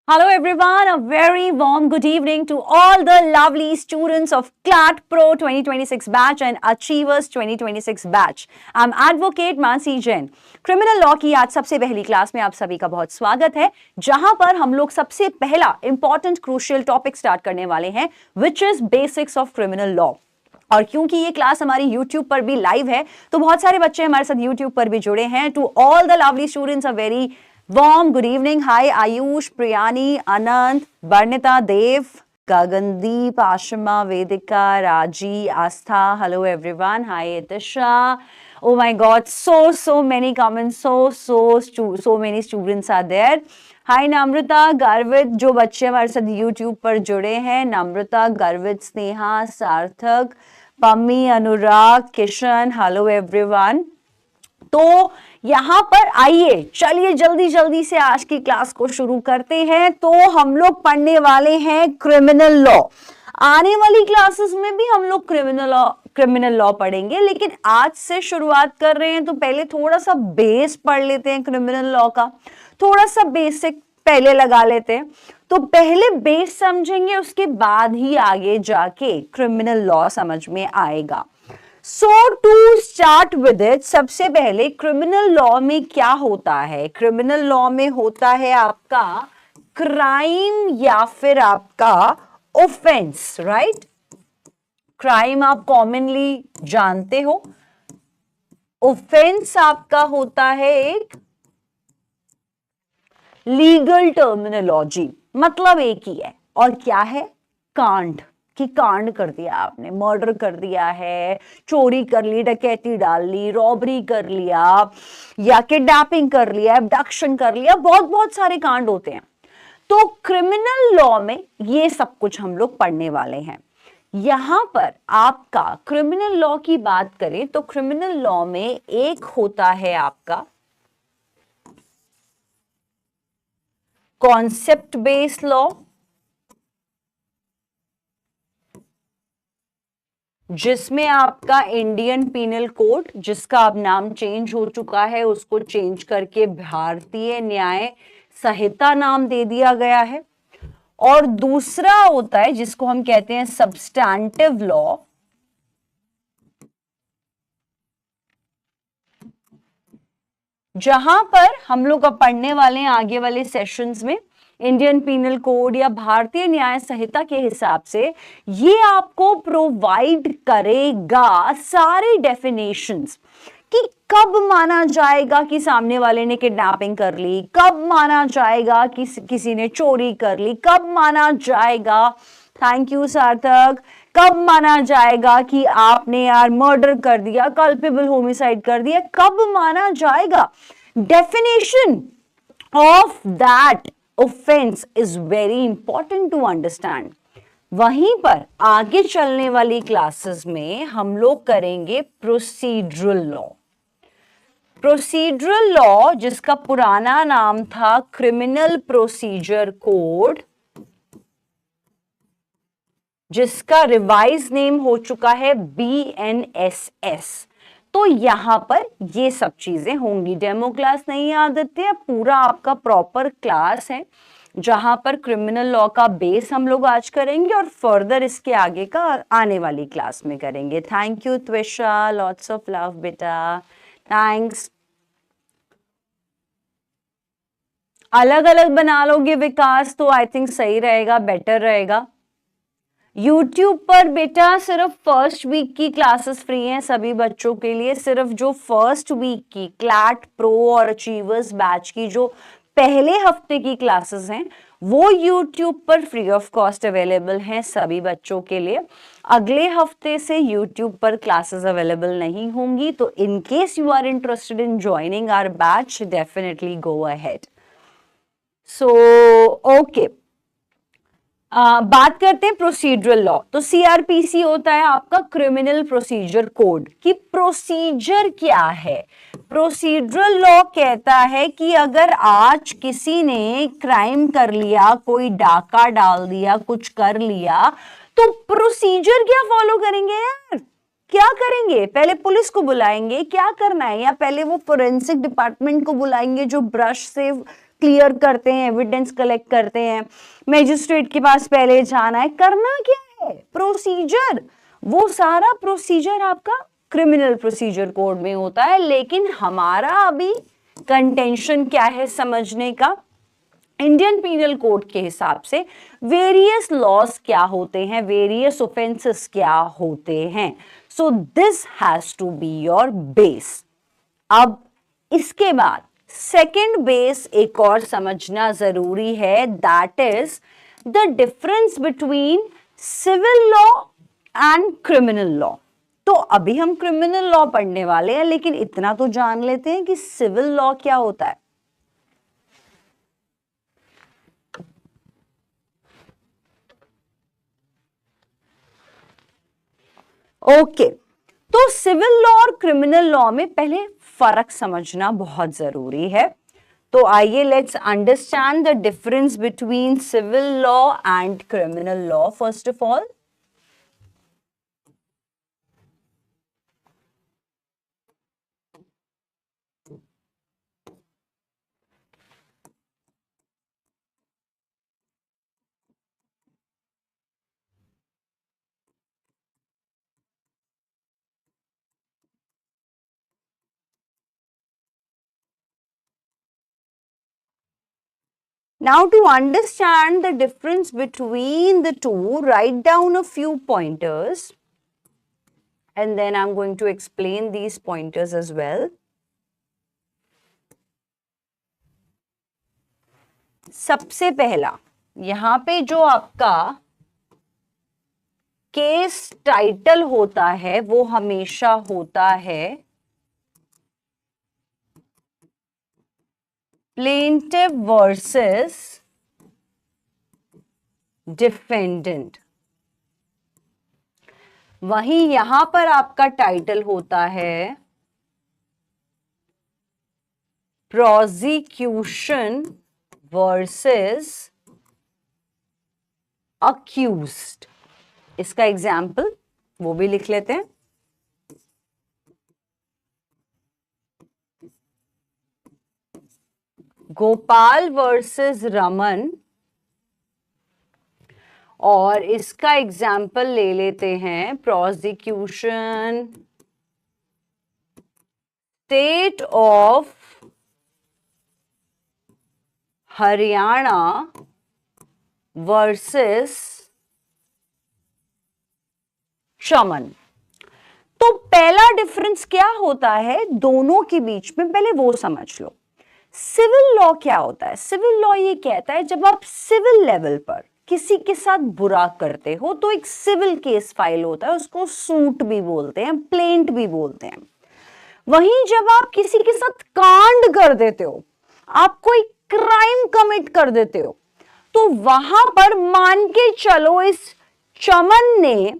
Hello everyone, a very warm good evening to all the lovely students of CLAT Pro 2026 batch and Achievers 2026 batch. I'm Advocate Mansi Jain. Criminal law की आज सबसे पहली class में आप सभी का बहुत स्वागत है, जहां पर हम लोग सबसे पहला इंपॉर्टेंट क्रूशियल टॉपिक स्टार्ट करने वाले हैं, which is basics of criminal law. और क्योंकि ये क्लास हमारी YouTube पर भी लाइव है, तो बहुत सारे बच्चे हमारे साथ YouTube पर भी जुड़े हैं। To all the lovely students a very warm good evening. Hi Ayush, Priyani, Anand, Barnita, Dev, Gagandeep, Ashima, Vedika, Raji, Astha. Hello everyone. Hi Etisha. Oh my God, so many comments. So many students are there. Hi Namrata, Garvit, जो बच्चे हमारे साथ YouTube पर जुड़े हैं, Namrata, Garvit, Sneha, सार्थक, पम्मी, अनुराग, Kishan. Hello everyone. तो यहां पर आइए, चलिए जल्दी से आज की क्लास को शुरू करते हैं। तो हम लोग पढ़ने वाले हैं क्रिमिनल लॉ। आने वाली क्लासेस में भी हम लोग क्रिमिनल लॉ पढ़ेंगे, लेकिन आज से शुरुआत कर रहे हैं तो पहले थोड़ा सा बेस पढ़ लेते हैं क्रिमिनल लॉ का, थोड़ा सा बेसिक पहले लगा लेते हैं। तो पहले बेस समझेंगे, उसके बाद ही आगे जाके क्रिमिनल लॉ समझ में आएगा। So to start with it, सबसे पहले क्रिमिनल लॉ में क्या होता है? क्रिमिनल लॉ में होता है आपका क्राइम या फिर आपका ऑफेंस, राइट? क्राइम आप कॉमनली जानते हो, ऑफेंस आपका होता है एक लीगल टर्मिनोलॉजी, मतलब एक ही है। और क्या है? कांड, कि कांड कर दिया आपने, मर्डर कर दिया है, चोरी कर ली, डकैती डाल ली, रॉबरी कर लिया, या किडनैपिंग कर लिया, एब्डक्शन कर लिया, बहुत सारे कांड होते हैं। तो क्रिमिनल लॉ में ये सब कुछ हम लोग पढ़ने वाले हैं। यहां पर आपका क्रिमिनल लॉ की बात करें तो क्रिमिनल लॉ में एक होता है आपका कॉन्सेप्ट बेस्ड लॉ, जिसमें आपका इंडियन पीनल कोड, जिसका अब नाम चेंज हो चुका है, उसको चेंज करके भारतीय न्याय संहिता नाम दे दिया गया है। और दूसरा होता है जिसको हम कहते हैं सब्सटैंटिव लॉ, जहां पर हम लोग अब पढ़ने वाले हैं आगे वाले सेशंस में इंडियन पीनल कोड या भारतीय न्याय संहिता के हिसाब से ये आपको प्रोवाइड करेगा सारे डेफिनेशंस कि कब माना जाएगा कि सामने वाले ने किडनैपिंग कर ली, कब माना जाएगा कि किसी ने चोरी कर ली, कब माना जाएगा, थैंक यू सार्थक, कब माना जाएगा कि आपने यार मर्डर कर दिया, कल्पेबल होमिसाइड कर दिया, कब माना जाएगा। Definition of that offense is very important to understand। वहीं पर आगे चलने वाली क्लासेस में हम लोग करेंगे प्रोसीड्यूरल लॉ। प्रोसीड्यूरल लॉ, जिसका पुराना नाम था क्रिमिनल प्रोसीजर कोड, जिसका रिवाइज नेम हो चुका है BNSS। तो यहां पर ये सब चीजें होंगी। डेमो क्लास नहीं है आदित्य, पूरा आपका प्रॉपर क्लास है जहां पर क्रिमिनल लॉ का बेस हम लोग आज करेंगे और फर्दर इसके आगे का आने वाली क्लास में करेंगे। Thank you त्विषा, lots of love बेटा, थैंक्स। अलग अलग बना लोगे विकास तो आई थिंक सही रहेगा, बेटर रहेगा। YouTube पर बेटा सिर्फ फर्स्ट वीक की क्लासेस फ्री हैं सभी बच्चों के लिए। सिर्फ जो फर्स्ट वीक की क्लैट प्रो और अचीवर्स बैच की जो पहले हफ्ते की क्लासेस हैं वो YouTube पर फ्री ऑफ कॉस्ट अवेलेबल हैं सभी बच्चों के लिए। अगले हफ्ते से YouTube पर क्लासेस अवेलेबल नहीं होंगी, तो in case you are interested in joining our batch, definitely go ahead. So okay, बात करते हैं प्रोसीड्यूरल लॉ। तो CRPC होता है आपका क्रिमिनल प्रोसीजर कोड। कि प्रोसीजर क्या है? प्रोसीड्यूरल लॉ कहता है कि अगर आज किसी ने क्राइम कर लिया, कोई डाका डाल दिया, कुछ कर लिया, तो प्रोसीजर क्या फॉलो करेंगे यार? क्या करेंगे? पहले पुलिस को बुलाएंगे, क्या करना है? या पहले वो फोरेंसिक डिपार्टमेंट को बुलाएंगे जो ब्रश से क्लियर करते हैं, एविडेंस कलेक्ट करते हैं, मैजिस्ट्रेट के पास पहले जाना है, करना क्या है, प्रोसीजर, वो सारा प्रोसीजर आपका क्रिमिनल प्रोसीजर कोड में होता है। लेकिन हमारा अभी कंटेंशन क्या है समझने का, इंडियन पीनल कोड के हिसाब से वेरियस लॉज क्या होते हैं, वेरियस ऑफेंसेस क्या होते हैं। So this has to be your base. अब इसके बाद सेकेंड बेस एक और समझना जरूरी है, that is the difference between civil law and criminal law. तो अभी हम क्रिमिनल लॉ पढ़ने वाले हैं, लेकिन इतना तो जान लेते हैं कि सिविल लॉ क्या होता है। ओके, तो सिविल लॉ और क्रिमिनल लॉ में पहले फर्क समझना बहुत जरूरी है। तो आइए let's understand the difference between civil law and criminal law. First of all, now to understand the difference between the two, write down a few pointers and then I'm going to explain these pointers as well. सबसे पहला, यहां पे जो आपका case title होता है वो हमेशा होता है प्लेंटिफ वर्सेस डिफेंडेंट। वहीं यहां पर आपका टाइटल होता है प्रोसिक्यूशन वर्सेस अक्यूज्ड। इसका एग्जाम्पल वो भी लिख लेते हैं। गोपाल वर्सेस रमन, और इसका एग्जाम्पल ले लेते हैं prosecution state of Haryana versus Chaman. तो पहला डिफरेंस क्या होता है दोनों के बीच में, पहले वो समझ लो। सिविल लॉ क्या होता है? सिविल लॉ ये कहता है जब आप सिविल लेवल पर किसी के साथ बुरा करते हो तो एक सिविल केस फाइल होता है, उसको सूट भी बोलते हैं, प्लेंट भी बोलते हैं। वहीं जब आप किसी के साथ कांड कर देते हो, आप कोई क्राइम कमिट कर देते हो, तो वहां पर मान के चलो इस चमन ने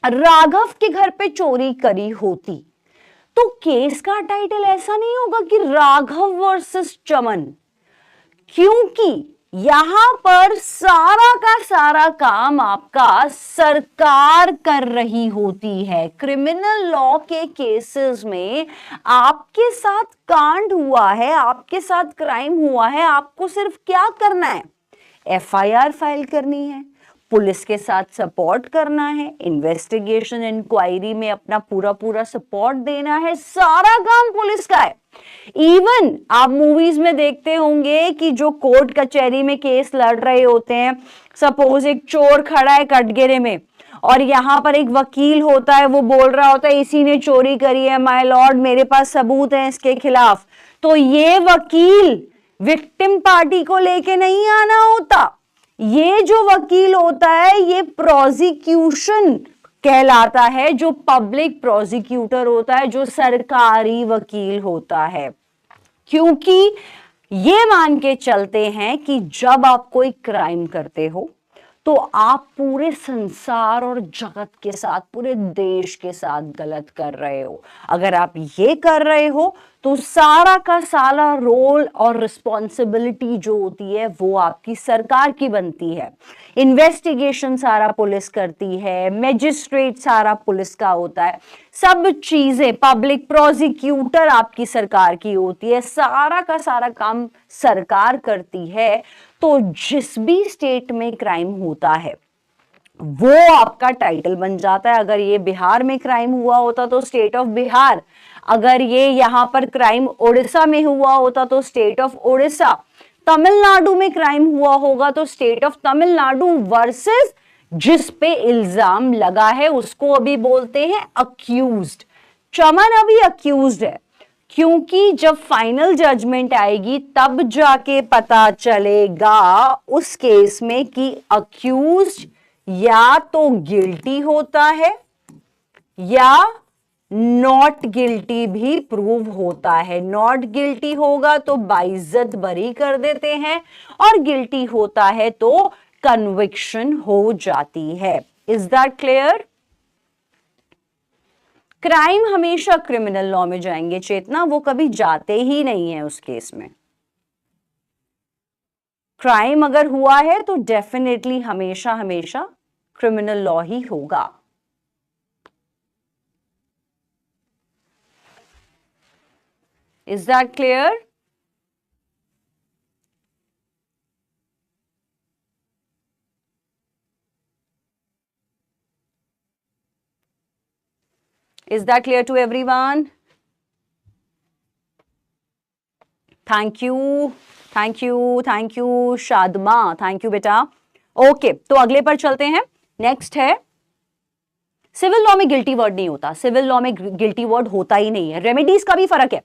राघव के घर पे चोरी करी होती, तो केस का टाइटल ऐसा नहीं होगा कि राघव वर्सेस चमन, क्योंकि यहां पर सारा का सारा काम आपका सरकार कर रही होती है। क्रिमिनल लॉ के केसेस में आपके साथ कांड हुआ है, आपके साथ क्राइम हुआ है, आपको सिर्फ क्या करना है? एफआईआर फाइल करनी है, पुलिस के साथ सपोर्ट करना है, इन्वेस्टिगेशन इंक्वायरी में अपना पूरा पूरा सपोर्ट देना है, सारा काम पुलिस का है। इवन आप मूवीज में देखते होंगे कि जो कोर्ट कचहरी में केस लड़ रहे होते हैं, सपोज एक चोर खड़ा है कटघरे में और यहां पर एक वकील होता है, वो बोल रहा होता है इसी ने चोरी करी है माय लॉर्ड, मेरे पास सबूत है इसके खिलाफ, तो ये वकील विक्टिम पार्टी को लेके नहीं आना होता। ये जो वकील होता है ये प्रोसिक्यूशन कहलाता है, जो पब्लिक प्रोसिक्यूटर होता है, जो सरकारी वकील होता है, क्योंकि ये मान के चलते हैं कि जब आप कोई क्राइम करते हो तो आप पूरे संसार और जगत के साथ, पूरे देश के साथ गलत कर रहे हो। अगर आप ये कर रहे हो तो सारा का सारा रोल और रिस्पॉन्सिबिलिटी जो होती है वो आपकी सरकार की बनती है। इन्वेस्टिगेशन सारा पुलिस करती है, मैजिस्ट्रेट सारा पुलिस का होता है, सब चीजें, पब्लिक प्रोसिक्यूटर आपकी सरकार की होती है, सारा का सारा काम सरकार करती है। तो जिस भी स्टेट में क्राइम होता है वो आपका टाइटल बन जाता है। अगर ये बिहार में क्राइम हुआ होता तो स्टेट ऑफ बिहार, अगर ये यहां पर क्राइम उड़ीसा में हुआ होता तो स्टेट ऑफ उड़ीसा, तमिलनाडु में क्राइम हुआ होगा तो स्टेट ऑफ तमिलनाडु, वर्सेस जिस पे इल्जाम लगा है उसको अभी बोलते हैं अक्यूज्ड। चमन अभी अक्यूज्ड है, क्योंकि जब फाइनल जजमेंट आएगी तब जाके पता चलेगा उस केस में कि अक्यूज्ड या तो गिल्टी होता है या नॉट गिल्टी भी प्रूव होता है। नॉट गिल्टी होगा तो बाइज्जत बरी कर देते हैं और गिल्टी होता है तो कन्विक्शन हो जाती है। Is that clear? क्राइम हमेशा क्रिमिनल लॉ में जाएंगे चेतना, वो कभी जाते ही नहीं है उस केस में। क्राइम अगर हुआ है तो डेफिनेटली हमेशा हमेशा क्रिमिनल लॉ ही होगा। Is that clear? Is that clear to everyone? Thank you, thank you, thank you, Shadma, thank you बेटा। ओके, तो अगले पर चलते हैं। नेक्स्ट है, सिविल लॉ में गिल्टी वर्ड नहीं होता, सिविल लॉ में गिल्टी वर्ड होता ही नहीं है। रेमेडीज का भी फर्क है।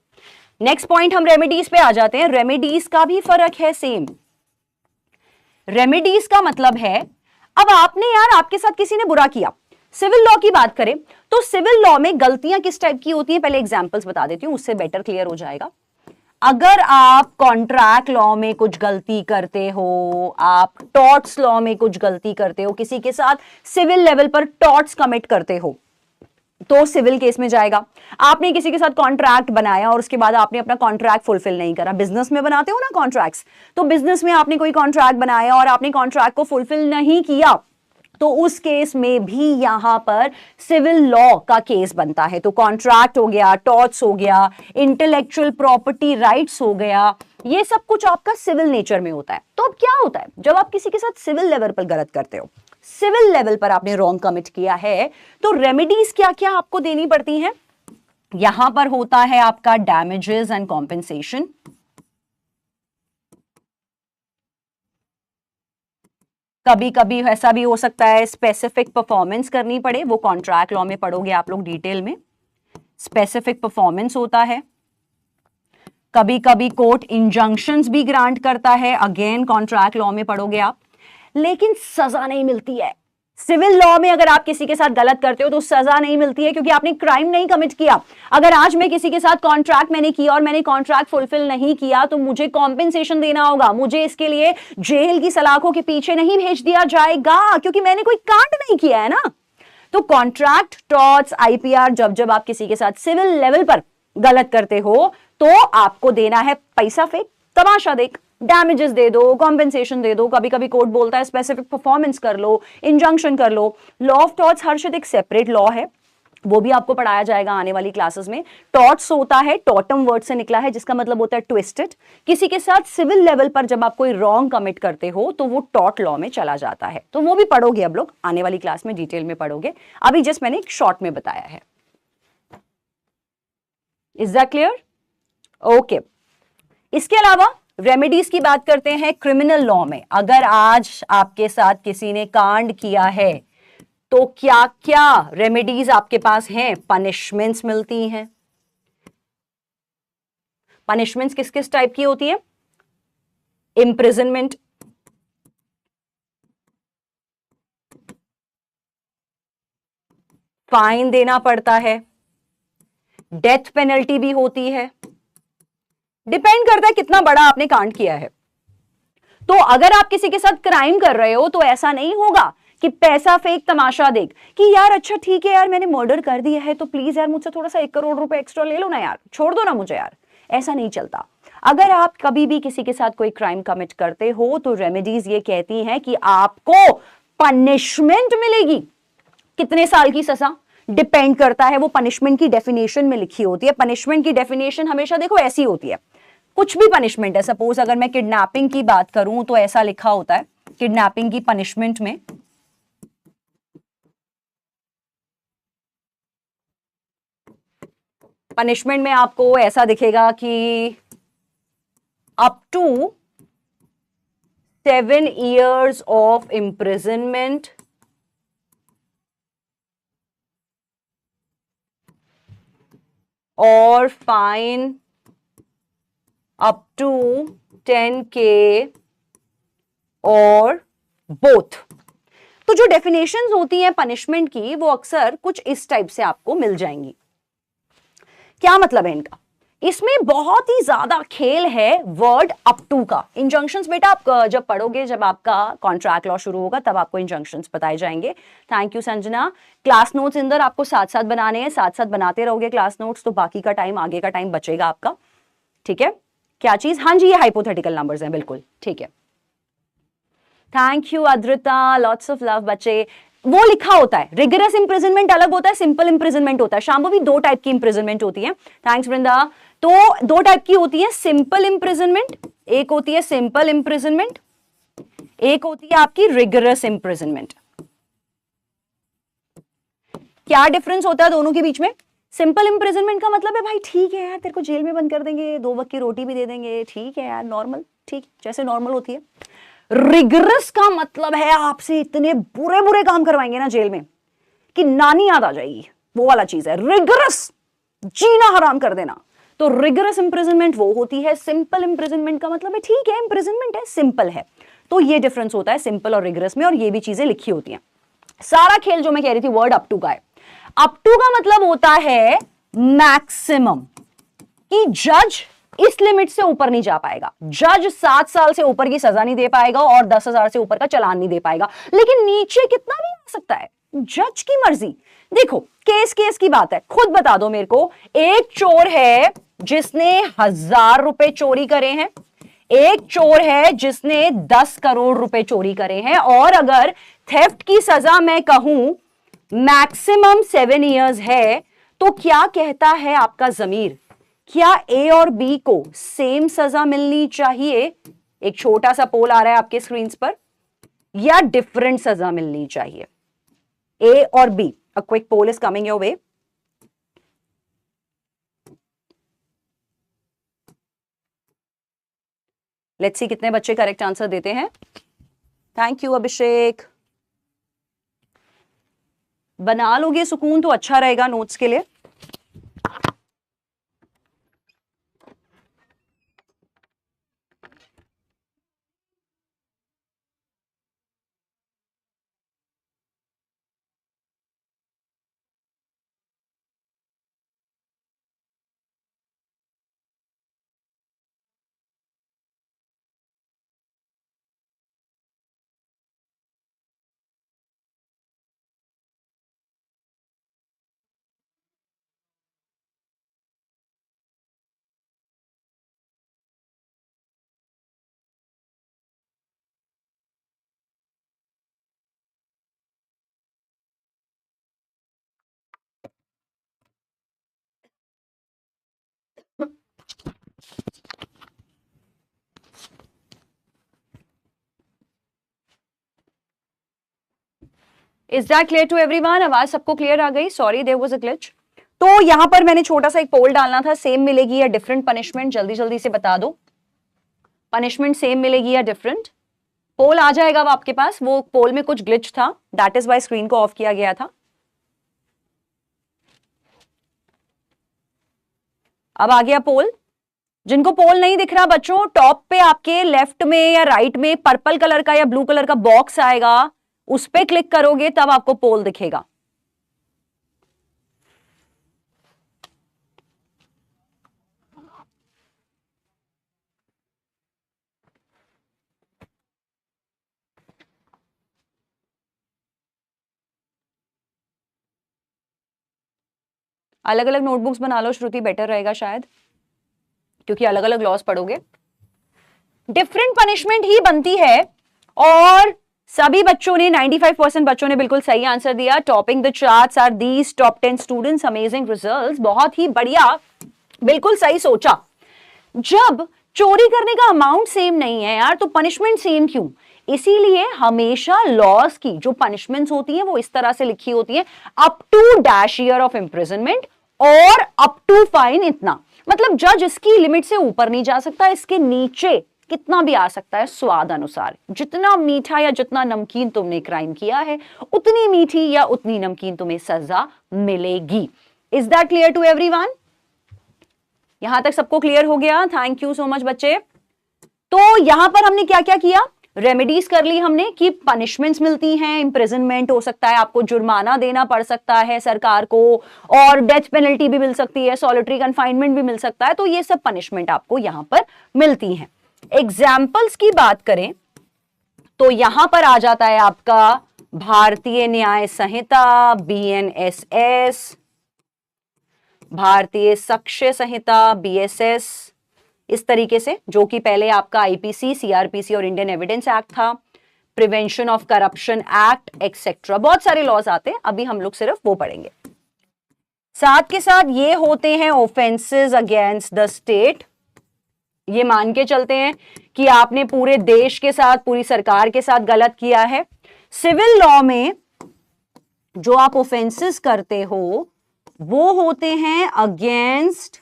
नेक्स्ट पॉइंट हम रेमेडीज पे आ जाते हैं। रेमेडीज का भी फर्क है सेम। रेमेडीज का मतलब है, अब आपने यार, आपके साथ किसी ने बुरा किया, सिविल लॉ की बात करें तो सिविल लॉ में गलतियां किस टाइप की होती हैं, पहले एग्जांपल्स बता देती हूं, उससे बेटर क्लियर हो जाएगा। अगर आप कॉन्ट्रैक्ट लॉ में कुछ गलती करते हो, आप टॉर्ट्स लॉ में कुछ गलती करते हो, किसी के साथ सिविल लेवल पर टॉर्ट्स कमिट करते हो तो सिविल केस में जाएगा। आपने किसी के साथ कॉन्ट्रैक्ट बनाया और उसके बाद आपने अपना कॉन्ट्रैक्ट फुलफिल नहीं करा, बिजनेस में बनाते हो ना कॉन्ट्रैक्ट्स, तो बिजनेस में आपने कोई कॉन्ट्रैक्ट बनाया और आपने कॉन्ट्रैक्ट को फुलफिल नहीं किया तो उस केस में भी यहां पर सिविल लॉ का केस बनता है। तो कॉन्ट्रैक्ट हो गया, टॉर्ट्स हो गया, इंटेलेक्चुअल प्रॉपर्टी राइट्स हो गया, ये सब कुछ आपका सिविल नेचर में होता है। तो अब क्या होता है, जब आप किसी के साथ सिविल लेवल पर गलत करते हो, सिविल लेवल पर आपने रॉन्ग कमिट किया है, तो रेमेडीज क्या क्या आपको देनी पड़ती हैं। यहां पर होता है आपका डैमेजेस एंड कॉम्पेंसेशन, कभी कभी ऐसा भी हो सकता है स्पेसिफिक परफॉर्मेंस करनी पड़े, वो कॉन्ट्रैक्ट लॉ में पढ़ोगे आप लोग डिटेल में, स्पेसिफिक परफॉर्मेंस होता है। कभी कभी कोर्ट इंजंक्शंस भी ग्रांट करता है, अगेन कॉन्ट्रैक्ट लॉ में पढ़ोगे आप, लेकिन सजा नहीं मिलती है। सिविल लॉ में अगर आप किसी के साथ गलत करते हो तो सजा नहीं मिलती है, क्योंकि आपने क्राइम नहीं कमिट किया। अगर आज मैं किसी के साथ कॉन्ट्रैक्ट मैंने किया और मैंने कॉन्ट्रैक्ट फुलफिल नहीं किया तो मुझे कॉम्पेंसेशन देना होगा, मुझे इसके लिए जेल की सलाखों के पीछे नहीं भेज दिया जाएगा, क्योंकि मैंने कोई कांड नहीं किया है ना। तो कॉन्ट्रैक्ट, टॉर्ट्स, आईपीआर, जब जब आप किसी के साथ सिविल लेवल पर गलत करते हो तो आपको देना है पैसा फेंक, तमाशा देख, डैमेजेस दे दो, कॉम्पेंसेशन दे दो। कभी कभी कोर्ट बोलता है स्पेसिफिक परफॉर्मेंस कर लो, इंजंक्शन कर लो। लॉ ऑफ टॉर्ट्स हर्षित एक सेपरेट लॉ है, वो भी आपको पढ़ाया जाएगा आने वाली क्लासेस में। टॉर्ट्स होता है, टॉटम वर्ड से निकला है, जिसका मतलब होता है ट्विस्टेड। किसी के साथ सिविल लेवल पर जब आप कोई रॉन्ग कमिट करते हो तो वो टॉर्ट लॉ में चला जाता है। तो वो भी पढ़ोगे अब लोग, आने वाली क्लास में डिटेल में पढ़ोगे, अभी जस्ट मैंने एक शॉर्ट में बताया है। Is that clear? ओके, इसके अलावा रेमेडीज की बात करते हैं क्रिमिनल लॉ में। अगर आज आपके साथ किसी ने कांड किया है तो क्या क्या रेमेडीज आपके पास हैं, पनिशमेंट्स मिलती हैं। पनिशमेंट्स किस किस टाइप की होती है, इम्प्रिजनमेंट, फाइन देना पड़ता है, डेथ पेनल्टी भी होती है, डिपेंड करता है कितना बड़ा आपने कांड किया है। तो अगर आप किसी के साथ क्राइम कर रहे हो तो ऐसा नहीं होगा कि पैसा फेंक तमाशा देख कि यार अच्छा ठीक है यार मैंने मर्डर कर दिया है तो प्लीज यार मुझसे थोड़ा सा 1 करोड़ रुपए एक्स्ट्रा ले लो ना यार, छोड़ दो ना मुझे यार, ऐसा नहीं चलता। अगर आप कभी भी किसी के साथ कोई क्राइम कमिट करते हो तो रेमेडीज ये कहती हैं कि आपको पनिशमेंट मिलेगी। कितने साल की सजा डिपेंड करता है, वो पनिशमेंट की डेफिनेशन में लिखी होती है। पनिशमेंट की डेफिनेशन हमेशा देखो ऐसी होती है, कुछ भी पनिशमेंट है। सपोज अगर मैं किडनैपिंग की बात करूं तो ऐसा लिखा होता है किडनैपिंग की पनिशमेंट में, पनिशमेंट में आपको ऐसा दिखेगा कि up to 7 years of imprisonment और फाइन अप टू 10K और बोथ। तो जो डेफिनेशंस होती हैं पनिशमेंट की वो अक्सर कुछ इस टाइप से आपको मिल जाएंगी। क्या मतलब है इनका? इसमें बहुत ही ज्यादा खेल है वर्ड अप टू का। इंजंक्शंस बेटा आप जब पढ़ोगे, जब आपका कॉन्ट्रैक्ट लॉ शुरू होगा तब आपको इंजंक्शंस बताए जाएंगे। Thank you Sanjana. Class notes Inder आपको साथ साथ बनाने हैं, साथ साथ बनाते रहोगे क्लास नोट्स तो बाकी का टाइम, आगे का टाइम बचेगा आपका। ठीक है, क्या चीज? हाँ जी, ये हाइपोथेटिकल नंबर्स हैं, बिल्कुल ठीक है। Thank you Adrita, lots of love बच्चे। वो लिखा होता है रिगरस इंप्रिजनमेंट अलग होता है, सिंपल इंप्रिजनमेंट होता है। शांभवी, दो टाइप की इंप्रिजनमेंट होती है। थैंक्स वृंदा। तो दो टाइप की होती है सिंपल इंप्रिजनमेंट, एक होती है सिंपल इंप्रिजनमेंट, एक होती है आपकी रिगरस इंप्रिजनमेंट। क्या डिफरेंस होता है दोनों के बीच में? सिंपल इंप्रिजनमेंट का मतलब है भाई ठीक है यार, तेरे को जेल में बंद कर देंगे, 2 वक्त की रोटी भी दे देंगे, ठीक है यार, नॉर्मल, ठीक जैसे नॉर्मल होती है। रिगरस का मतलब है आपसे इतने बुरे बुरे काम करवाएंगे ना जेल में कि नानी याद आ जाएगी, वो वाला चीज है रिगरस, जीना हराम कर देना। तो रिगरस इंप्रिजनमेंट वो होती है। सिंपल इंप्रिजनमेंट का मतलब है ठीक है इंप्रिजनमेंट है, सिंपल है। तो ये डिफरेंस होता है सिंपल और रिगरस में, और ये भी चीजें लिखी होती हैं। सारा खेल जो मैं कह रही थी वर्ड अप टू का है। अप टू का मतलब होता है मैक्सिमम, कि जज इस लिमिट से ऊपर नहीं जा पाएगा। जज 7 साल से ऊपर की सजा नहीं दे पाएगा और 10,000 से ऊपर का चालान नहीं दे पाएगा, लेकिन नीचे कितना भी आ सकता है, जज की मर्जी। देखो केस केस की बात है, खुद बता दो मेरे को। एक चोर है जिसने 1,000 रुपए चोरी करे हैं, एक चोर है जिसने 10 करोड़ रुपए चोरी करे हैं, और अगर थेफ्ट की सजा मैं कहूं मैक्सिमम 7 years है, तो क्या कहता है आपका जमीर? क्या ए और बी को सेम सजा मिलनी चाहिए? एक छोटा सा पोल आ रहा है आपके स्क्रीन पर, या डिफरेंट सजा मिलनी चाहिए? ए और B, a quick poll is coming your way. Let's see कितने बच्चे करेक्ट आंसर देते हैं। Thank you Abhishek. बना लोगे सुकून तो अच्छा रहेगा नोट्स के लिए। Is that clear to everyone? आवाज सबको क्लियर आ गई? Sorry there was a glitch. तो यहां पर मैंने छोटा सा एक पोल डालना था, सेम मिलेगी या डिफरेंट पनिशमेंट, जल्दी जल्दी से बता दो। पनिशमेंट सेम मिलेगी या डिफरेंट? पोल आ जाएगा अब आपके पास। वो पोल में कुछ ग्लिच था, दैट इज वाई स्क्रीन को ऑफ किया गया था। अब आ गया पोल। जिनको पोल नहीं दिख रहा बच्चों, टॉप पे आपके लेफ्ट में या राइट में पर्पल कलर का या ब्लू कलर का बॉक्स आएगा, उस पे क्लिक करोगे तब आपको पोल दिखेगा। अलग अलग नोटबुक्स बना लो श्रुति, बेटर रहेगा शायद, क्योंकि अलग अलग लॉज पढ़ोगे, डिफरेंट पनिशमेंट ही बनती है। और सभी बच्चों ने 95% बच्चों ने बिल्कुल सही आंसर दिया। Topping the charts are these top 10 students, amazing results, बहुत ही बढ़िया, बिल्कुल सही सोचा। जब चोरी करने का अमाउंट सेम नहीं है यार, तो पनिशमेंट सेम क्यों? इसीलिए हमेशा लॉस की जो पनिशमेंट्स होती हैं वो इस तरह से लिखी होती है, up to dash year of imprisonment और अप टू फाइन इतना। मतलब जज इसकी लिमिट से ऊपर नहीं जा सकता, इसके नीचे कितना भी आ सकता है स्वाद अनुसार। जितना मीठा या जितना नमकीन तुमने क्राइम किया है, उतनी मीठी या उतनी नमकीन तुम्हें सजा मिलेगी। Is that clear to everyone? यहां तक सबको क्लियर हो गया? थैंक यू सो मच बच्चे। तो यहां पर हमने क्या क्या किया? रेमेडीज कर ली हमने कि पनिशमेंट्स मिलती हैं, इंप्रिजनमेंट हो सकता है, आपको जुर्माना देना पड़ सकता है सरकार को, और डेथ पेनल्टी भी मिल सकती है, सॉलिटरी कन्फाइनमेंट भी मिल सकता है। तो ये सब पनिशमेंट आपको यहां पर मिलती हैं। एग्जाम्पल्स की बात करें तो यहां पर आ जाता है आपका भारतीय न्याय संहिता, BNSS, भारतीय साक्ष्य संहिता, BSS, इस तरीके से, जो कि पहले आपका IPC, CRPC और इंडियन एविडेंस एक्ट था, prevention of corruption act etcetera. बहुत सारे लॉज आते हैं, अभी हम लोग सिर्फ वो पढ़ेंगे। साथ के साथ ये होते हैं ऑफेंसेस अगेंस्ट द स्टेट। ये मान के चलते हैं कि आपने पूरे देश के साथ, पूरी सरकार के साथ गलत किया है। सिविल लॉ में जो आप ऑफेंसेस करते हो वो होते हैं अगेंस्ट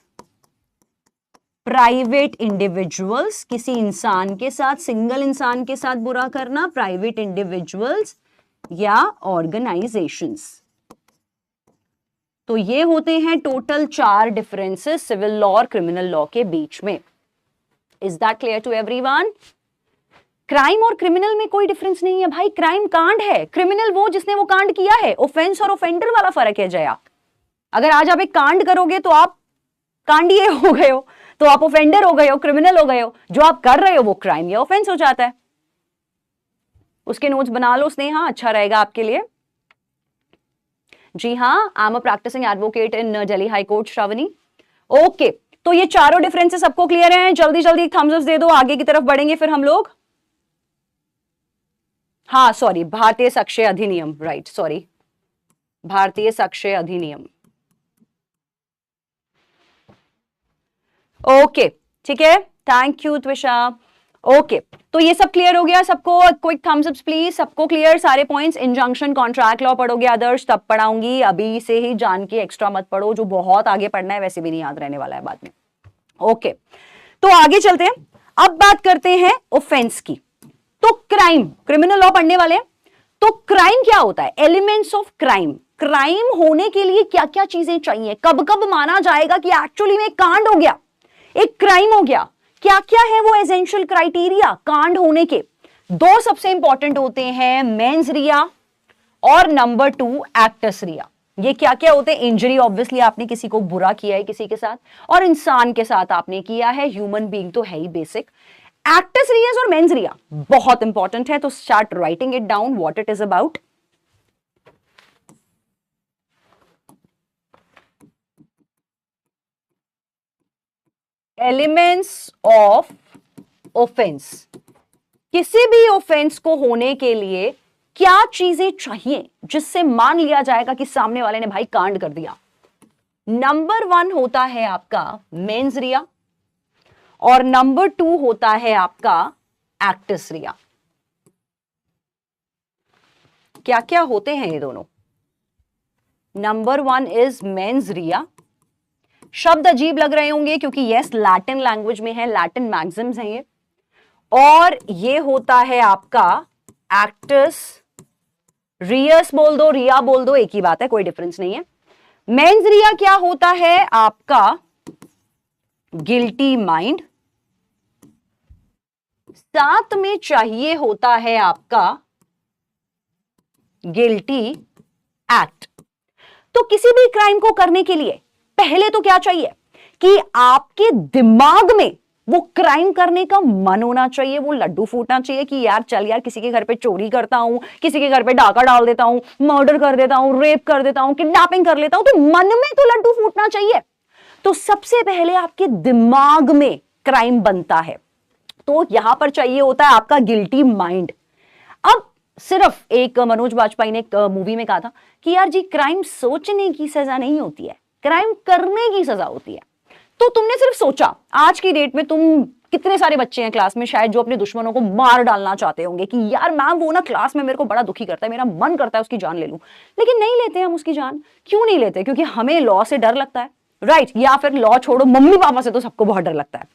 प्राइवेट इंडिविजुअल्स, किसी इंसान के साथ, सिंगल इंसान के साथ बुरा करना, प्राइवेट इंडिविजुअल्स या ऑर्गेनाइजेशंस। तो ये होते हैं टोटल 4 डिफरेंसेस सिविल लॉ और क्रिमिनल लॉ के बीच में। Is that clear to everyone? Crime और क्रिमिनल में कोई डिफरेंस नहीं है भाई। क्राइम कांड है, क्रिमिनल वो जिसने वो कांड किया है। ऑफेंस और ऑफेंडर वाला फर्क है जया। अगर आज आप एक कांड करोगे तो आप कांडिये हो गए हो, तो आप ऑफेंडर हो गए हो, क्रिमिनल हो गए हो। जो आप कर रहे हो वो क्राइम या ऑफेंस हो जाता है। उसके नोट्स बना लो स्नेहा, अच्छा रहेगा आपके लिए। जी हाँ, I am a practising advocate in Delhi high court Shravani. Okay, तो ये चारों डिफरेंसेस सबको क्लियर हैं? जल्दी जल्दी थम्स अप दे दो, आगे की तरफ बढ़ेंगे फिर हम लोग। हाँ सॉरी, भारतीय साक्ष्य अधिनियम, राइट, सॉरी, भारतीय साक्ष्य अधिनियम। ओके ठीक है, थैंक यू त्विषा। ओके, तो ये सब क्लियर हो गया सबको? क्विक थम्स अप्स प्लीज, सबको क्लियर सारे पॉइंट्स? इंजंक्शन कॉन्ट्रैक्ट लॉ पढ़ोगे आदर्श, तब पढ़ाऊंगी, अभी से ही जान के एक्स्ट्रा मत पढ़ो, जो बहुत आगे पढ़ना है वैसे भी नहीं याद रहने वाला है बाद में। ओके, तो आगे चलते हैं। अब बात करते हैं ऑफेंस की। तो क्राइम, क्रिमिनल लॉ पढ़ने वाले, तो क्राइम क्या होता है? Elements of crime. क्राइम होने के लिए क्या क्या चीजें चाहिए? कब कब माना जाएगा कि एक्चुअली में एक कांड हो गया, एक क्राइम हो गया? क्या क्या है वो एसेंशियल क्राइटेरिया कांड होने के? 2 सबसे इंपॉर्टेंट होते हैं, मेंस रिया और नंबर 2 एक्टस रिया। ये क्या क्या होते हैं? इंजरी, ऑब्वियसली आपने किसी को बुरा किया है किसी के साथ, और इंसान के साथ आपने किया है, ह्यूमन बीइंग तो है ही बेसिक। एक्टस रियाज और मेंस रिया बहुत इंपॉर्टेंट है, तो start writing it down what it is about. Elements of offence. किसी भी ऑफेंस को होने के लिए क्या चीजें चाहिए जिससे मान लिया जाएगा कि सामने वाले ने भाई कांड कर दिया? नंबर 1 होता है आपका मेंस रिया और नंबर 2 होता है आपका एक्टस रिया। क्या क्या होते हैं ये दोनों? नंबर 1 इज मेंस रिया। शब्द अजीब लग रहे होंगे क्योंकि यस लैटिन लैंग्वेज में है, लैटिन मैक्सिम्स हैं ये। और ये होता है आपका एक्टस रियस, बोल दो रिया बोल दो, एक ही बात है, कोई डिफरेंस नहीं है। मेंस रिया क्या होता है आपका? Guilty mind. साथ में चाहिए होता है आपका गिल्टी एक्ट। तो किसी भी क्राइम को करने के लिए पहले तो क्या चाहिए कि आपके दिमाग में वो क्राइम करने का मन होना चाहिए, वो लड्डू फूटना चाहिए कि यार चल यार किसी के घर पे चोरी करता हूं, किसी के घर पे डाका डाल देता हूं, मर्डर कर देता हूं, रेप कर देता हूं, किडनैपिंग कर लेता हूं, तो मन में तो लड्डू फूटना चाहिए। तो सबसे पहले आपके दिमाग में क्राइम बनता है, तो यहां पर चाहिए होता है आपका गिल्टी माइंड। अब सिर्फ एक मनोज बाजपेयी ने एक मूवी में कहा था कि यार जी क्राइम सोचने की सजा नहीं होती है, क्राइम करने की सजा होती है। तो तुमने सिर्फ सोचा, आज की डेट में तुम कितने सारे बच्चे हैं क्लास में शायद जो अपने दुश्मनों को मार डालना चाहते होंगे कि यार मैम वो ना क्लास में मेरे को बड़ा दुखी करता है, मेरा मन करता है उसकी जान ले लूं, लेकिन नहीं लेते हम उसकी जान। क्यों नहीं लेते? क्योंकि हमें लॉ से डर लगता है, राइट? या फिर लॉ छोड़ो, मम्मी पापा से तो सबको बहुत डर लगता है।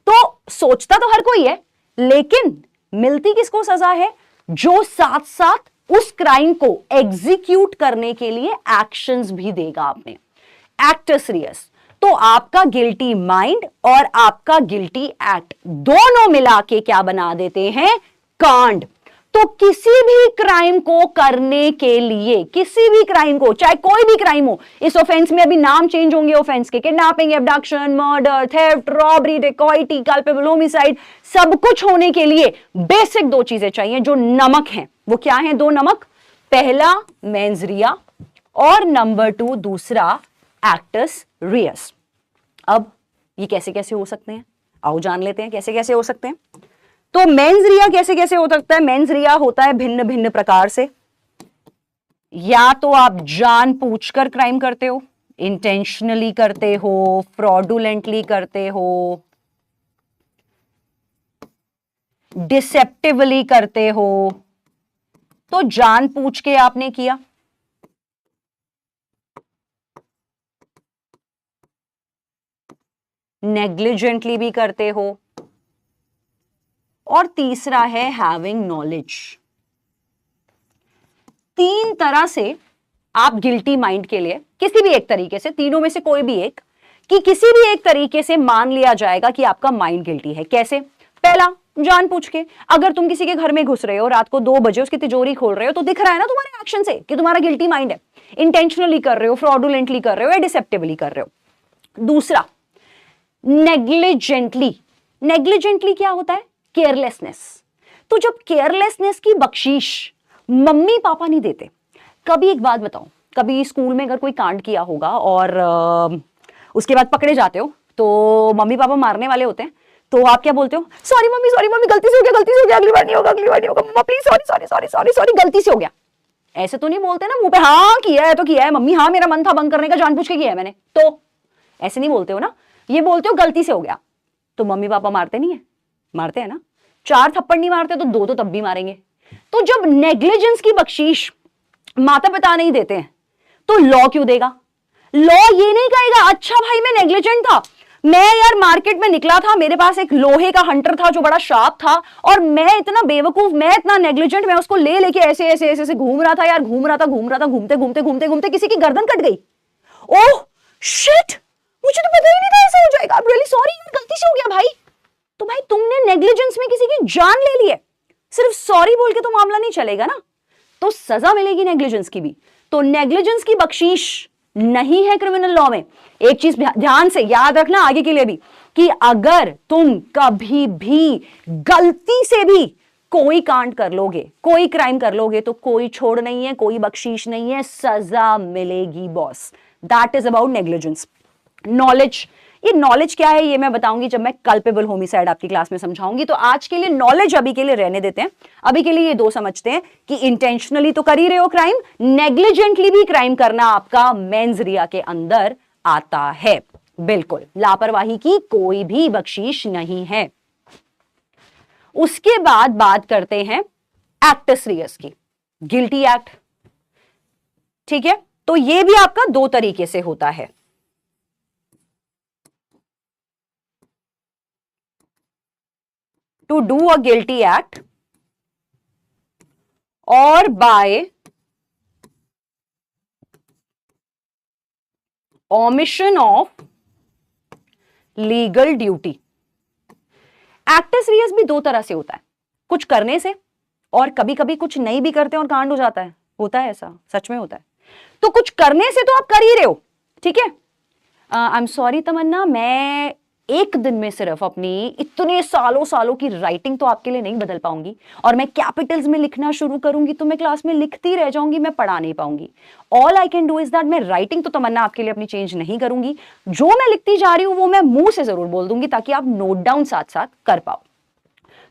तो सोचता तो हर कोई है, लेकिन मिलती किसको सजा है? जो साथ साथ उस क्राइम को एग्जीक्यूट करने के लिए एक्शंस भी देगा आपने। एक्टस रियस। तो आपका गिल्टी माइंड और आपका गिल्टी एक्ट दोनों मिला के क्या बना देते हैं? कांड। तो किसी भी क्राइम को करने के लिए, किसी भी क्राइम को, चाहे कोई भी क्राइम हो, इस ऑफेंस में अभी नाम चेंज होंगे ऑफेंस के, kidnapping, abduction, murder, theft, robbery, dacoity, culpable homicide, सब कुछ होने के लिए बेसिक दो चीजें चाहिए जो नमक हैं। वो क्या है? दो नमक। पहला मेंस रिया और नंबर 2 दूसरा एक्टस रियस। अब ये कैसे कैसे हो सकते हैं, आओ जान लेते हैं कैसे कैसे हो सकते हैं। तो मेंस रिया कैसे कैसे हो सकता है? मेंस रिया होता है भिन्न भिन्न प्रकार से। या तो आप जानबूझकर क्राइम करते हो, इंटेंशनली करते हो, फ्रॉडुलेंटली करते हो, डिसेप्टिवली करते हो। तो जानबूझ के आपने किया, नेग्लिजेंटली भी करते हो, और तीसरा है हैविंग नॉलेज। 3 तरह से आप गिल्टी माइंड के लिए किसी भी एक तरीके से, तीनों में से कोई भी एक, कि किसी भी एक तरीके से मान लिया जाएगा कि आपका माइंड गिल्टी है। कैसे? पहला, जानबूझ के। अगर तुम किसी के घर में घुस रहे हो रात को 2 बजे, उसकी तिजोरी खोल रहे हो, तो दिख रहा है ना तुम्हारे एक्शन से कि तुम्हारा गिल्टी माइंड है। इंटेंशनली कर रहे हो, फ्रॉडुलेंटली कर रहे हो, या डिसेप्टिवली कर रहे हो। दूसरा, नेग्लिजेंटली। नेग्लिजेंटली क्या होता है? केयरलेसनेस। तो जब केयरलेसनेस की बख्शीश मम्मी पापा नहीं देते, कभी एक बात बताओ, कभी स्कूल में अगर कोई कांड किया होगा और उसके बाद पकड़े जाते हो तो मम्मी पापा मारने वाले होते हैं, तो आप क्या बोलते हो? सॉरी मम्मी गलती से हो गया, गलती से हो गया, अगली बार नहीं होगा, अगली बार नहीं होगा, मम्मा please sorry sorry sorry sorry sorry, गलती से हो गया। ऐसे तो नहीं बोलते ना मुंह पे, हाँ किया है तो किया है मम्मी, हाँ मेरा मन था बंद करने का, जानबूझ के किया है मैंने, तो ऐसे नहीं बोलते हो ना। ये बोलते हो गलती से हो गया। तो मम्मी पापा मारते नहीं है? मारते हैं ना। 4 थप्पड़ नहीं मारते तो 2 तो तब भी मारेंगे। तो जब नेग्लिजेंस की बख्शीश माता पिता नहीं देते हैं तो लॉ क्यों देगा? लॉ ये नहीं कहेगा अच्छा भाई मैं नेग्लिजेंट था, मैं यार मार्केट में निकला था, मेरे पास एक लोहे का हंटर था जो बड़ा शार्प था, और मैं इतना बेवकूफ, मैं इतना नेग्लिजेंट, मैं उसको ले लेके ऐसे ऐसे ऐसे ऐसे घूम रहा था यार, घूम रहा था, घूमते घूमते घूमते घूमते किसी की गर्दन कट गई। ओह शिट, मुझे तो पता ही नहीं था ऐसा हो जाएगा, आई एम रियली सॉरी, गलती से हो गया भाई। तो भाई तुमने नेग्लिजेंस में किसी की जान ले ली है, सिर्फ सॉरी बोल के तो मामला नहीं चलेगा ना, तो सजा मिलेगी नेग्लिजेंस की भी। तो नेग्लिजेंस की बख्शीश नहीं है क्रिमिनल लॉ में। एक चीज ध्यान से याद रखना आगे के लिए भी, कि अगर तुम कभी भी गलती से भी कोई कांड कर लोगे, कोई क्राइम कर लोगे, तो कोई छोड़ नहीं है, कोई बख्शीश नहीं है, सजा मिलेगी boss. That is about negligence. Knowledge, ये नॉलेज क्या है ये मैं बताऊंगी जब मैं कल्पेबल होमिसाइड आपकी क्लास में समझाऊंगी। तो आज के लिए नॉलेज अभी के लिए रहने देते हैं। अभी के लिए ये 2 समझते हैं कि इंटेंशनली तो कर ही रहे हो क्राइम, नेग्लिजेंटली भी क्राइम करना आपका मेंस रिया के अंदर आता है। बिल्कुल, लापरवाही की कोई भी बख्शीश नहीं है। उसके बाद बात करते हैं एक्टस रियस की, गिल्टी एक्ट। ठीक है, तो ये भी आपका 2 तरीके से होता है। To do a guilty act or by omission of legal duty। Actus reus भी 2 तरह से होता है, कुछ करने से, और कभी कभी कुछ नहीं भी करते और कांड हो जाता है। होता है ऐसा, सच में होता है। तो कुछ करने से तो आप कर ही रहे हो, ठीक है। आई एम सॉरी तमन्ना, मैं एक दिन में सिर्फ अपनी इतने सालों सालों की राइटिंग तो आपके लिए नहीं बदल पाऊंगी, और मैं कैपिटल्स में लिखना शुरू करूंगी तो मैं क्लास में लिखती रह जाऊंगी, मैं पढ़ा नहीं पाऊंगी। All I can do is that, मैं राइटिंग तो तमन्ना आपके लिए अपनी चेंज नहीं करूंगी, जो मैं लिखती जा रही हूं वो मैं मुंह से जरूर बोल दूंगी ताकि आप नोट डाउन साथ साथ कर पाओ।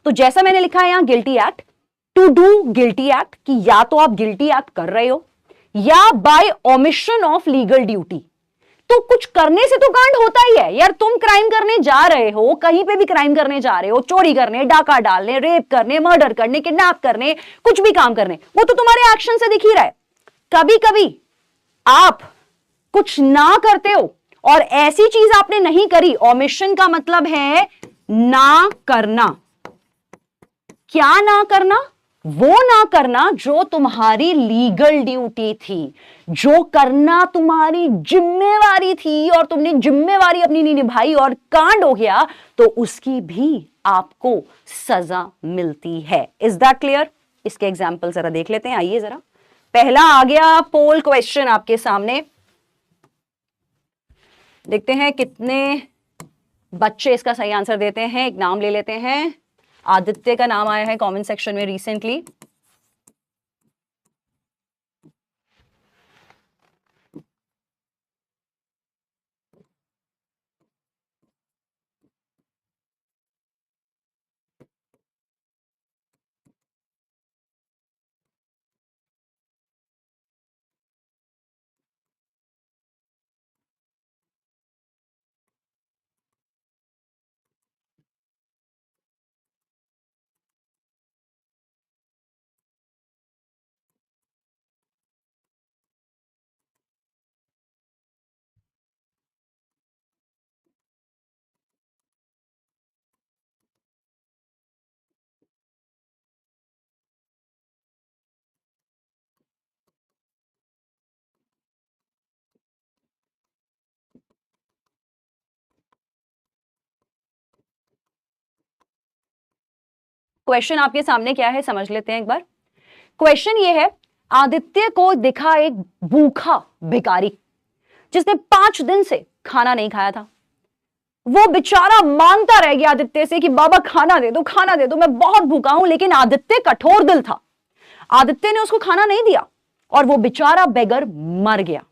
तो जैसा मैंने लिखा है यहां guilty act, to do guilty act, कि या तो आप गिल्टी एक्ट कर रहे हो या by omission of legal duty. तो कुछ करने से तो कांड होता ही है यार, तुम क्राइम करने जा रहे हो, कहीं पे भी क्राइम करने जा रहे हो, चोरी करने, डाका डालने, रेप करने, मर्डर करने, किडनैप करने, कुछ भी काम करने, वो तो तुम्हारे एक्शन से दिख ही रहा है। कभी कभी आप कुछ ना करते हो और ऐसी चीज आपने नहीं करी, ओमिशन का मतलब है ना करना। क्या ना करना? वो ना करना जो तुम्हारी लीगल ड्यूटी थी, जो करना तुम्हारी जिम्मेवारी थी और तुमने जिम्मेवारी अपनी नहीं निभाई और कांड हो गया, तो उसकी भी आपको सजा मिलती है। Is that clear? इसके एग्जाम्पल जरा देख लेते हैं, आइए जरा। पहला आ गया पोल क्वेश्चन आपके सामने, देखते हैं कितने बच्चे इसका सही आंसर देते हैं। एक नाम ले लेते हैं, आदित्य का नाम आया है कमेंट सेक्शन में रिसेंटली। क्वेश्चन आपके सामने क्या है समझ लेते हैं एक बार। क्वेश्चन ये है, आदित्य को दिखा एक भूखा भिखारी जिसने 5 दिन से खाना नहीं खाया था। वो बेचारा मांगता रह गया आदित्य से कि बाबा खाना दे दो, खाना दे दो, मैं बहुत भूखा हूं। लेकिन आदित्य कठोर दिल था, आदित्य ने उसको खाना नहीं दिया और वो बेचारा बेगर मर गया।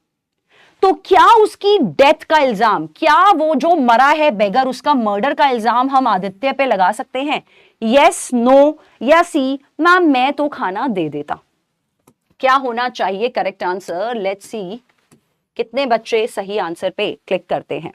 तो क्या उसकी डेथ का इल्जाम, क्या वो जो मरा है बेगर, उसका मर्डर का इल्जाम हम आदित्य पे लगा सकते हैं? यस, नो या सी? मैम मैं तो खाना दे देता। क्या होना चाहिए करेक्ट आंसर? लेट्स सी कितने बच्चे सही आंसर पे क्लिक करते हैं।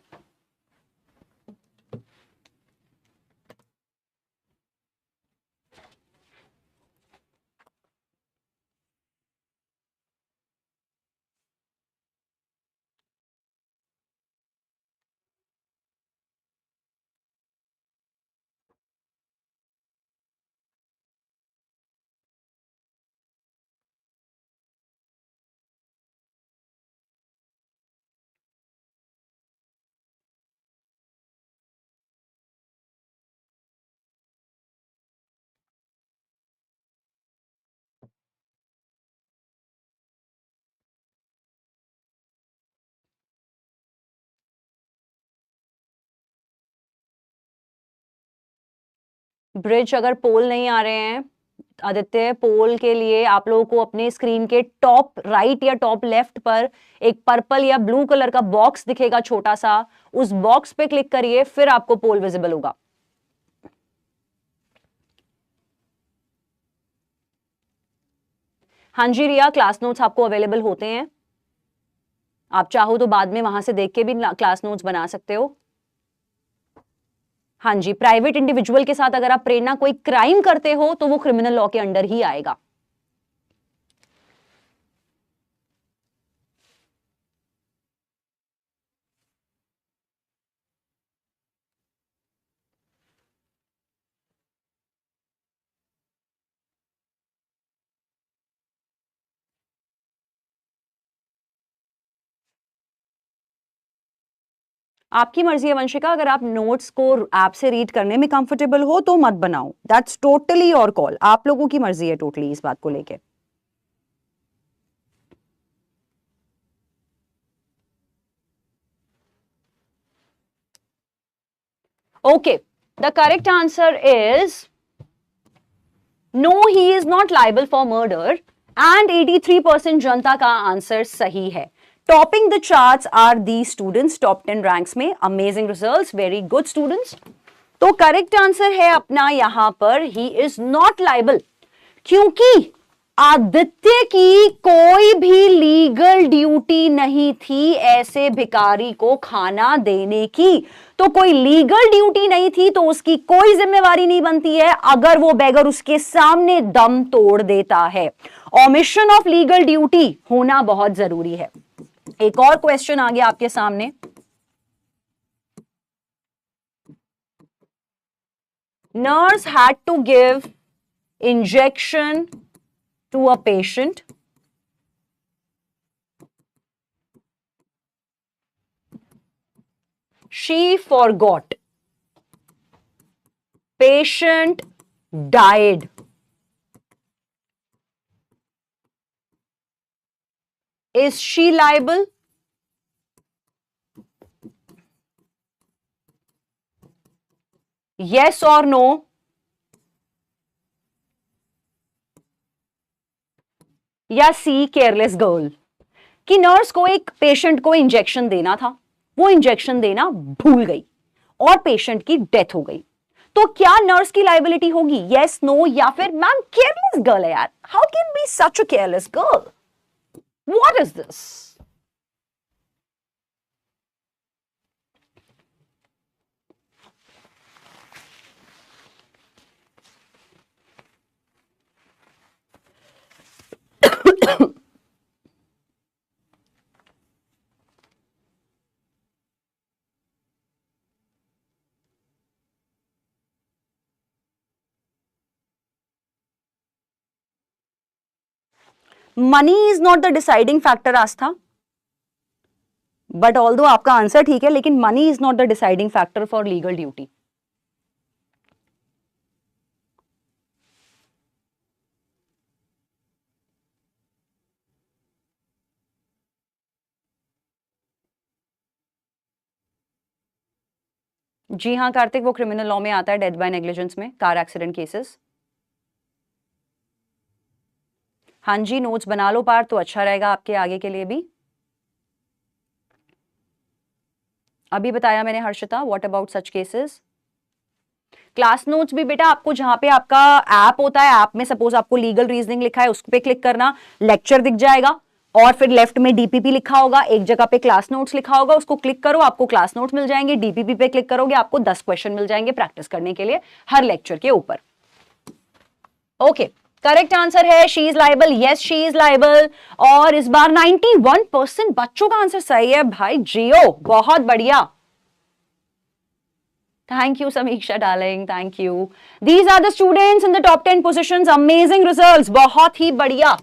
ब्रिज अगर पोल नहीं आ रहे हैं आदित्य, पोल के लिए आप लोगों को अपने स्क्रीन के टॉप राइट या टॉप लेफ्ट पर एक पर्पल या ब्लू कलर का बॉक्स दिखेगा छोटा सा, उस बॉक्स पे क्लिक करिए, फिर आपको पोल विजिबल होगा। हाँ जी रिया, क्लास नोट्स आपको अवेलेबल होते हैं, आप चाहो तो बाद में वहां से देख के भी क्लास नोट्स बना सकते हो। हाँ जी, प्राइवेट इंडिविजुअल के साथ अगर आप प्रेरणा कोई क्राइम करते हो तो वो क्रिमिनल लॉ के अंडर ही आएगा। आपकी मर्जी है वंशिका, अगर आप नोट्स को ऐप से रीड करने में कंफर्टेबल हो तो मत बनाओ, दैट्स टोटली योर कॉल, आप लोगों की मर्जी है टोटली इस बात को लेके। Okay, the correct answer is no, he is not liable for murder and 83% जनता का आंसर सही है. Topping the charts are these students, top 10 ranks में. Amazing results, very good students. तो करेक्ट आंसर है अपना यहां पर ही इज नॉट लाइबल, क्योंकि आदित्य की कोई भी लीगल ड्यूटी नहीं थी ऐसे भिखारी को खाना देने की. तो कोई लीगल ड्यूटी नहीं थी तो उसकी कोई जिम्मेवारी नहीं बनती है अगर वो बेगर उसके सामने दम तोड़ देता है. ओमिशन ऑफ लीगल ड्यूटी होना बहुत जरूरी है. एक और क्वेश्चन आ गया आपके सामने. Nurse had to give injection to a patient. She forgot. Patient died. Is she liable? Yes or no? या सी केयरलेस गर्ल, कि नर्स को एक पेशेंट को इंजेक्शन देना था, वो इंजेक्शन देना भूल गई और पेशेंट की डेथ हो गई. तो क्या नर्स की लाइबिलिटी होगी? यस, नो, या फिर मैम केयरलेस गर्ल है यार. How can be such a careless girl? What is this? Money is not the deciding factor Astha, but although आपका आंसर ठीक है, लेकिन money is not the deciding factor for legal duty. जी हाँ कार्तिक, वो criminal law में आता है, डेथ बाय नेग्लिजेंस में, कार एक्सीडेंट केसेस. हाँ जी, नोट्स बना लो पार, तो अच्छा रहेगा आपके आगे के लिए भी. अभी बताया मैंने Harshita, what about such cases. Class notes भी बेटा आपको जहां पे आपका ऐप होता है, ऐप में सपोज आपको लीगल रीजनिंग लिखा है, उस पे क्लिक करना, लेक्चर दिख जाएगा और फिर लेफ्ट में डीपीपी लिखा होगा, एक जगह पे क्लास नोट्स लिखा होगा, उसको क्लिक करो, आपको क्लास नोट्स मिल जाएंगे. डीपीपी पे क्लिक करोगे, आपको 10 क्वेश्चन मिल जाएंगे प्रैक्टिस करने के लिए हर लेक्चर के ऊपर. ओके, करेक्ट आंसर है she is liable. Yes, she is liable. और इस बार 91% बच्चों का आंसर सही है भाई. जियो, बहुत बढ़िया. Thank you, Samiksha darling. Thank you. These are the students in the top 10 positions. Amazing results. बहुत ही बढ़िया.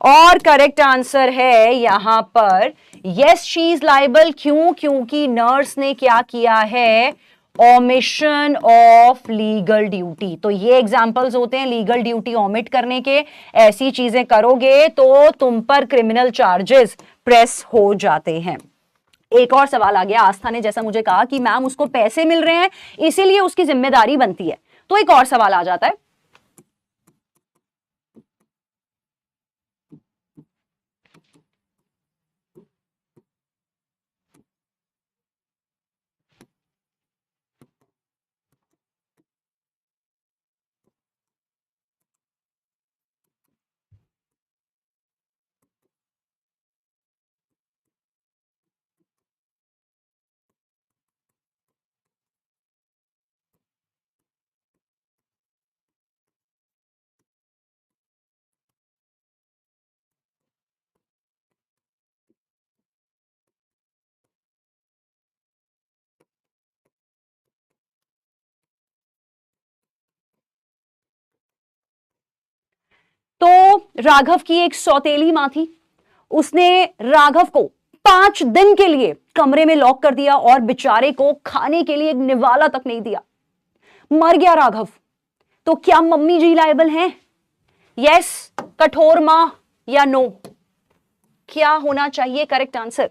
और करेक्ट आंसर है यहां पर yes, she is liable. क्यों? क्योंकि नर्स ने क्या किया है? Omission of legal duty. तो ये एग्जांपल्स होते हैं लीगल ड्यूटी ओमिट करने के. ऐसी चीजें करोगे तो तुम पर क्रिमिनल चार्जेस प्रेस हो जाते हैं. एक और सवाल आ गया. आस्था ने जैसा मुझे कहा कि मैम उसको पैसे मिल रहे हैं इसीलिए उसकी जिम्मेदारी बनती है, तो एक और सवाल आ जाता है. तो राघव की एक सौतेली मां थी, उसने राघव को 5 दिन के लिए कमरे में लॉक कर दिया और बेचारे को खाने के लिए एक निवाला तक नहीं दिया. मर गया राघव. तो क्या मम्मी जी लायबल हैं? यस, कठोर मां, या नो? क्या होना चाहिए करेक्ट आंसर?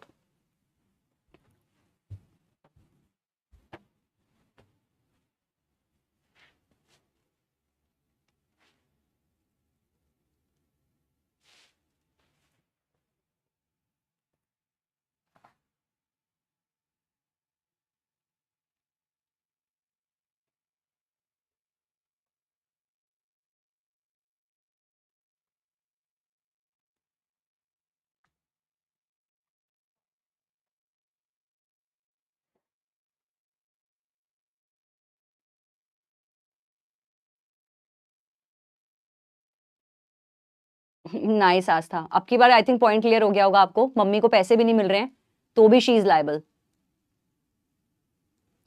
नाइस आस्था, अब की बार आई थिंक पॉइंट क्लियर हो गया होगा आपको। मम्मी को पैसे भी नहीं मिल रहे हैं तो भी शी इज लायबल,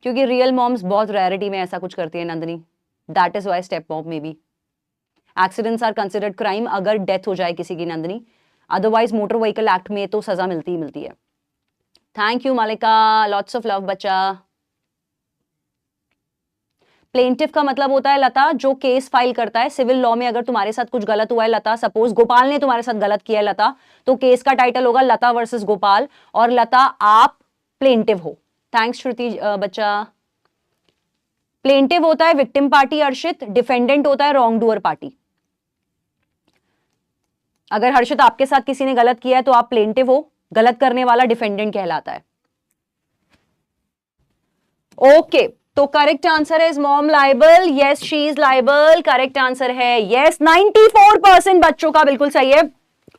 क्योंकि रियल मॉम्स बहुत रेयरिटी में ऐसा कुछ करती है Nandini. That is why step mom may be. Accidents are considered crime अगर डेथ हो जाए किसी की Nandini, otherwise motor vehicle act में तो सजा मिलती ही मिलती है। Thank you Malika, lots of love बच्चा। प्लेंटिफ का मतलब होता है लता जो केस फाइल करता है। सिविल लॉ में अगर तुम्हारे साथ कुछ गलत हुआ है लता, सपोज गोपाल ने तुम्हारे साथ गलत किया है लता, तो केस का टाइटल होगा लता वर्सेस गोपाल, और लता आप प्लेंटिव हो। थैंक्स श्रुति बच्चा। प्लेंटिव होता है विक्टिम पार्टी अर्शित, डिफेंडेंट होता है रॉन्ग डूअर पार्टी। अगर हर्षित आपके साथ किसी ने गलत किया है तो आप प्लेंटिव हो, गलत करने वाला डिफेंडेंट कहलाता है। ओके तो करेक्ट आंसर है is mom liable? Yes she is liable, correct answer है यस। 94% बच्चों का बिल्कुल सही है,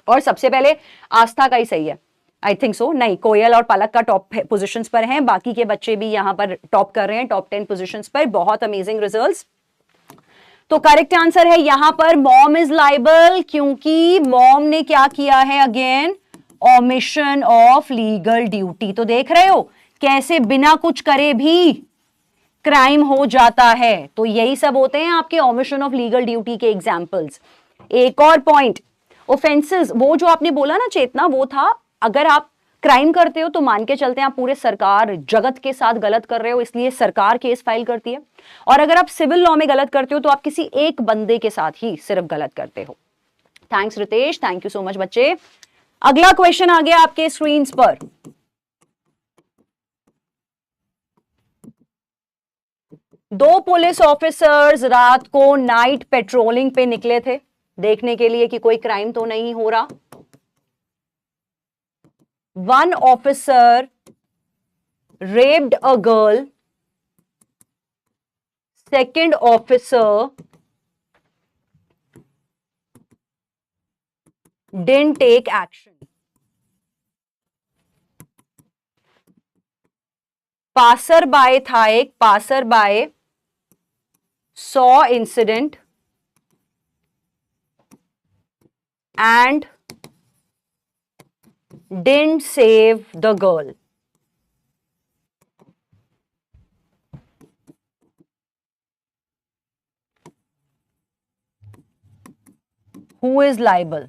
और सबसे पहले आस्था का ही सही है। आई थिंक सो, नहीं कोयल और पलक का टॉप पोजीशंस पर हैं, बाकी के बच्चे भी यहां पर टॉप कर रहे हैं, टॉप 10 पोजीशंस पर। बहुत अमेजिंग रिजल्ट्स। तो करेक्ट आंसर है यहां पर मॉम इज लाइबल, क्योंकि मॉम ने क्या किया है again, omission of legal duty. तो देख रहे हो कैसे बिना कुछ करे भी क्राइम हो जाता है। तो यही सब होते हैं आपके ओमिशन ऑफ लीगल ड्यूटी के एग्जांपल्स। एक और पॉइंट, ऑफेंसेस, वो जो आपने बोला ना चेतना, वो था अगर आप क्राइम करते हो तो मान के चलते हैं आप पूरे सरकार जगत के साथ गलत कर रहे हो, इसलिए सरकार केस फाइल करती है। और अगर आप सिविल लॉ में गलत करते हो तो आप किसी एक बंदे के साथ ही सिर्फ गलत करते हो। Thanks Ritesh, thank you so much बच्चे। अगला क्वेश्चन आ गया आपके स्क्रीन पर। दो पुलिस ऑफिसर्स रात को नाइट पेट्रोलिंग पे निकले थे, देखने के लिए कि कोई क्राइम तो नहीं हो रहा। One officer raped a girl. Second officer didn't take action. Passerby था एक, passerby saw incident and didn't save the girl. Who is liable?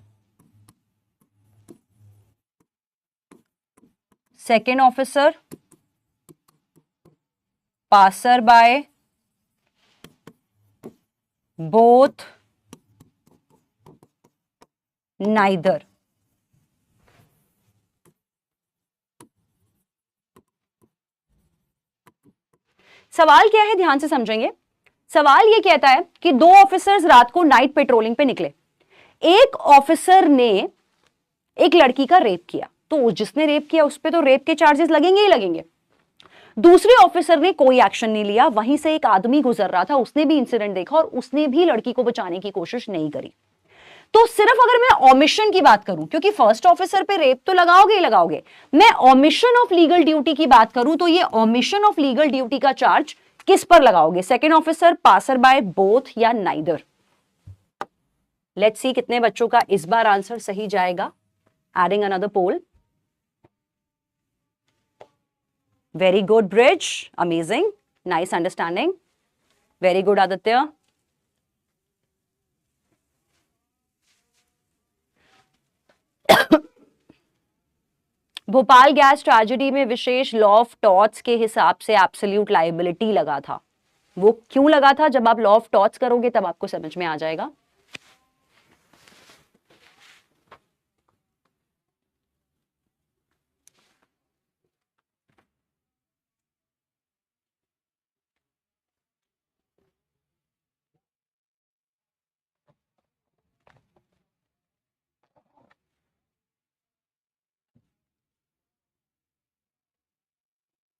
Second officer, passerby, both, neither. सवाल क्या है, ध्यान से समझेंगे। सवाल यह कहता है कि दो ऑफिसर्स रात को नाइट पेट्रोलिंग पे निकले। एक ऑफिसर ने एक लड़की का रेप किया, तो जिसने रेप किया उस पे तो रेप के चार्जेस लगेंगे ही लगेंगे। दूसरे ऑफिसर ने कोई एक्शन नहीं लिया, वहीं से एक आदमी गुजर रहा था, उसने भी इंसिडेंट देखा और उसने भी लड़की को बचाने की कोशिश नहीं करी। तो सिर्फ अगर मैं ओमिशन की बात करूं, क्योंकि फर्स्ट ऑफिसर पे रेप तो लगाओगे ही लगाओगे, मैं ओमिशन ऑफ लीगल ड्यूटी की बात करूं तो ये ओमिशन ऑफ लीगल ड्यूटी का चार्ज किस पर लगाओगे? Second officer, passerby, both या नाइदर? लेट्स सी कितने बच्चों का इस बार आंसर सही जाएगा। Adding another poll. Very good Brij, amazing, nice understanding, very good Aditya. Bhopal gas tragedy में विशेष लॉ ऑफ टॉर्ट्स के हिसाब से एब्सोल्यूट लायबिलिटी लगा था। वो क्यों लगा था? जब आप लॉ ऑफ टॉर्ट्स करोगे तब आपको समझ में आ जाएगा।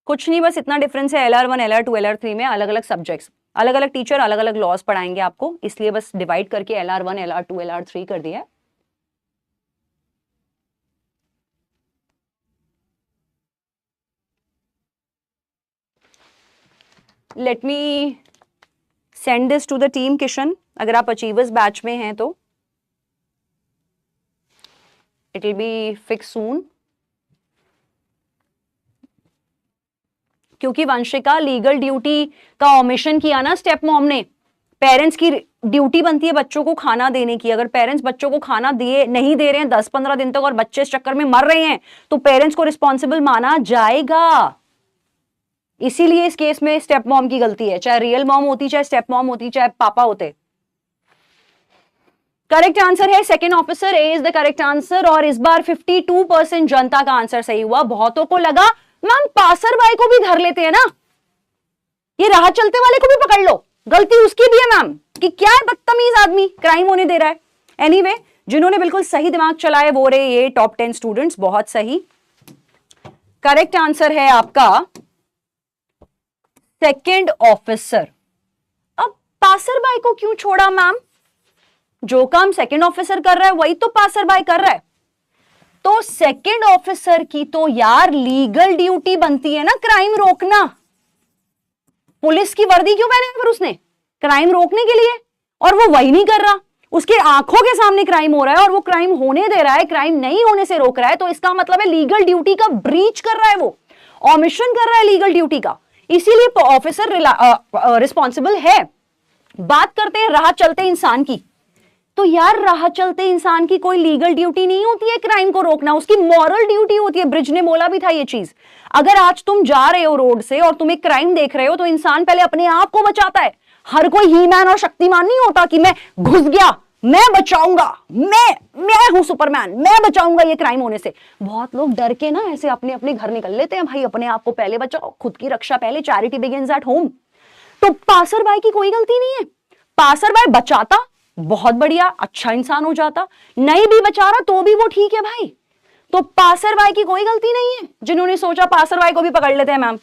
कुछ नहीं, बस इतना डिफरेंस है LR1, LR2, LR3 में अलग अलग सब्जेक्ट्स, अलग अलग टीचर अलग अलग लॉज पढ़ाएंगे आपको, इसलिए बस डिवाइड करके LR1, LR2, LR3 कर दिया है। Let me send this to the team Kishan, अगर आप अचीवर्स बैच में हैं तो। It will be fix soon, क्योंकि वंशिका लीगल ड्यूटी का ओमिशन किया ना स्टेप मॉम ने। पेरेंट्स की ड्यूटी बनती है बच्चों को खाना देने की। अगर पेरेंट्स बच्चों को खाना दिए नहीं दे रहे हैं 10-15 दिन तक और बच्चे इस चक्कर में मर रहे हैं तो पेरेंट्स को रिस्पॉन्सिबल माना जाएगा। इसीलिए इस केस में स्टेप मॉम की गलती है, चाहे रियल मॉम होती, चाहे स्टेप मॉम होती, चाहे पापा होते। करेक्ट आंसर है second officer, A is the correct answer. और इस बार 52% जनता का आंसर सही हुआ। बहुतों को लगा मैम पासर भाई को भी धर लेते हैं ना, ये राह चलते वाले को भी पकड़ लो, गलती उसकी भी है मैम कि क्या है बदतमीज आदमी क्राइम होने दे रहा है। एनीवे, जिन्होंने बिल्कुल सही दिमाग चलाए वो रहे ये टॉप 10 स्टूडेंट्स, बहुत सही। करेक्ट आंसर है आपका सेकंड ऑफिसर। अब पासर भाई को क्यों छोड़ा मैम? जो काम सेकंड ऑफिसर कर रहा है वही तो पासर भाई कर रहा है। तो सेकंड ऑफिसर की तो यार लीगल ड्यूटी बनती है ना क्राइम रोकना। पुलिस की वर्दी क्यों पहने फिर उसने? क्राइम रोकने के लिए, और वो वही नहीं कर रहा। उसके आंखों के सामने क्राइम हो रहा है और वो क्राइम होने दे रहा है, क्राइम नहीं होने से रोक रहा है। तो इसका मतलब है लीगल ड्यूटी का ब्रीच कर रहा है, वो ओमिशन कर रहा है लीगल ड्यूटी का, इसीलिए ऑफिसर रिस्पॉन्सिबल है। बात करते हैं राह चलते इंसान की। तो यार राह चलते इंसान की कोई लीगल ड्यूटी नहीं होती है क्राइम को रोकना, उसकी मॉरल ड्यूटी होती है। ब्रिज ने बोला भी था ये चीज। अगर आज तुम जा रहे हो रोड से और तुम एक क्राइम देख रहे हो तो इंसान पहले अपने आप को बचाता है। हर कोई ही मैन और शक्तिमान नहीं होता कि मैं घुस गया, मैं बचाऊंगा, मैं हूं सुपरमैन, मैं बचाऊंगा ये क्राइम होने से। बहुत लोग डर के ना ऐसे अपने अपने घर निकल लेते हैं, भाई अपने आप को पहले बचाओ, खुद की रक्षा पहले, चैरिटी बिगिंस एट होम। तो पासर भाई की कोई गलती नहीं है। पासर भाई बचाता, बहुत बढ़िया, अच्छा इंसान हो जाता। नहीं भी बचा रहा तो भी वो ठीक है भाई। तो पासर भाई की कोई गलती नहीं है। जिन्होंने सोचा पासर भाई को भी पकड़ लेते हैं मैम,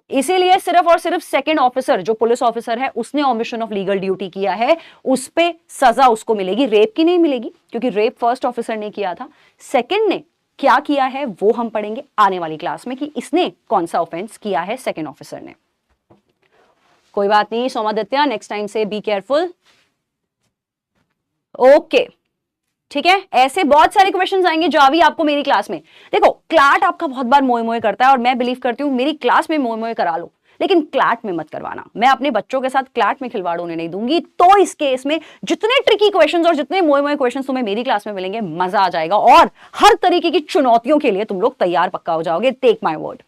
इसीलिए सिर्फ और सिर्फ सेकंड ऑफिसर जो पुलिस ऑफिसर है उसने ओमिशन ऑफ लीगल ड्यूटी किया है, उस पे सजा उसको मिलेगी, रेप की नहीं मिलेगी, क्योंकि रेप फर्स्ट ऑफिसर ने किया था। सेकंड ने क्या किया है वो हम पढ़ेंगे आने वाली क्लास में कि इसने कौन सा ऑफेंस किया है सेकंड ऑफिसर ने। कोई बात नहीं सोमादित्य, नेक्स्ट टाइम से बी केयरफुल। ओके ठीक है, ऐसे बहुत सारे क्वेश्चंस आएंगे जो अभी आपको मेरी क्लास में। देखो क्लाट आपका बहुत बार मोए मोए करता है और मैं बिलीव करती हूं मेरी क्लास में मोए मोए करा लो, लेकिन क्लाट में मत करवाना। मैं अपने बच्चों के साथ क्लाट में खिलवाड़ होने नहीं दूंगी। तो इस केस में जितने ट्रिकी क्वेश्चंस और जितने मोए मोए क्वेश्चंस तुम्हें मेरी क्लास में मिलेंगे, मजा आ जाएगा और हर तरीके की चुनौतियों के लिए तुम लोग तैयार पक्का हो जाओगे, टेक माई वर्ड।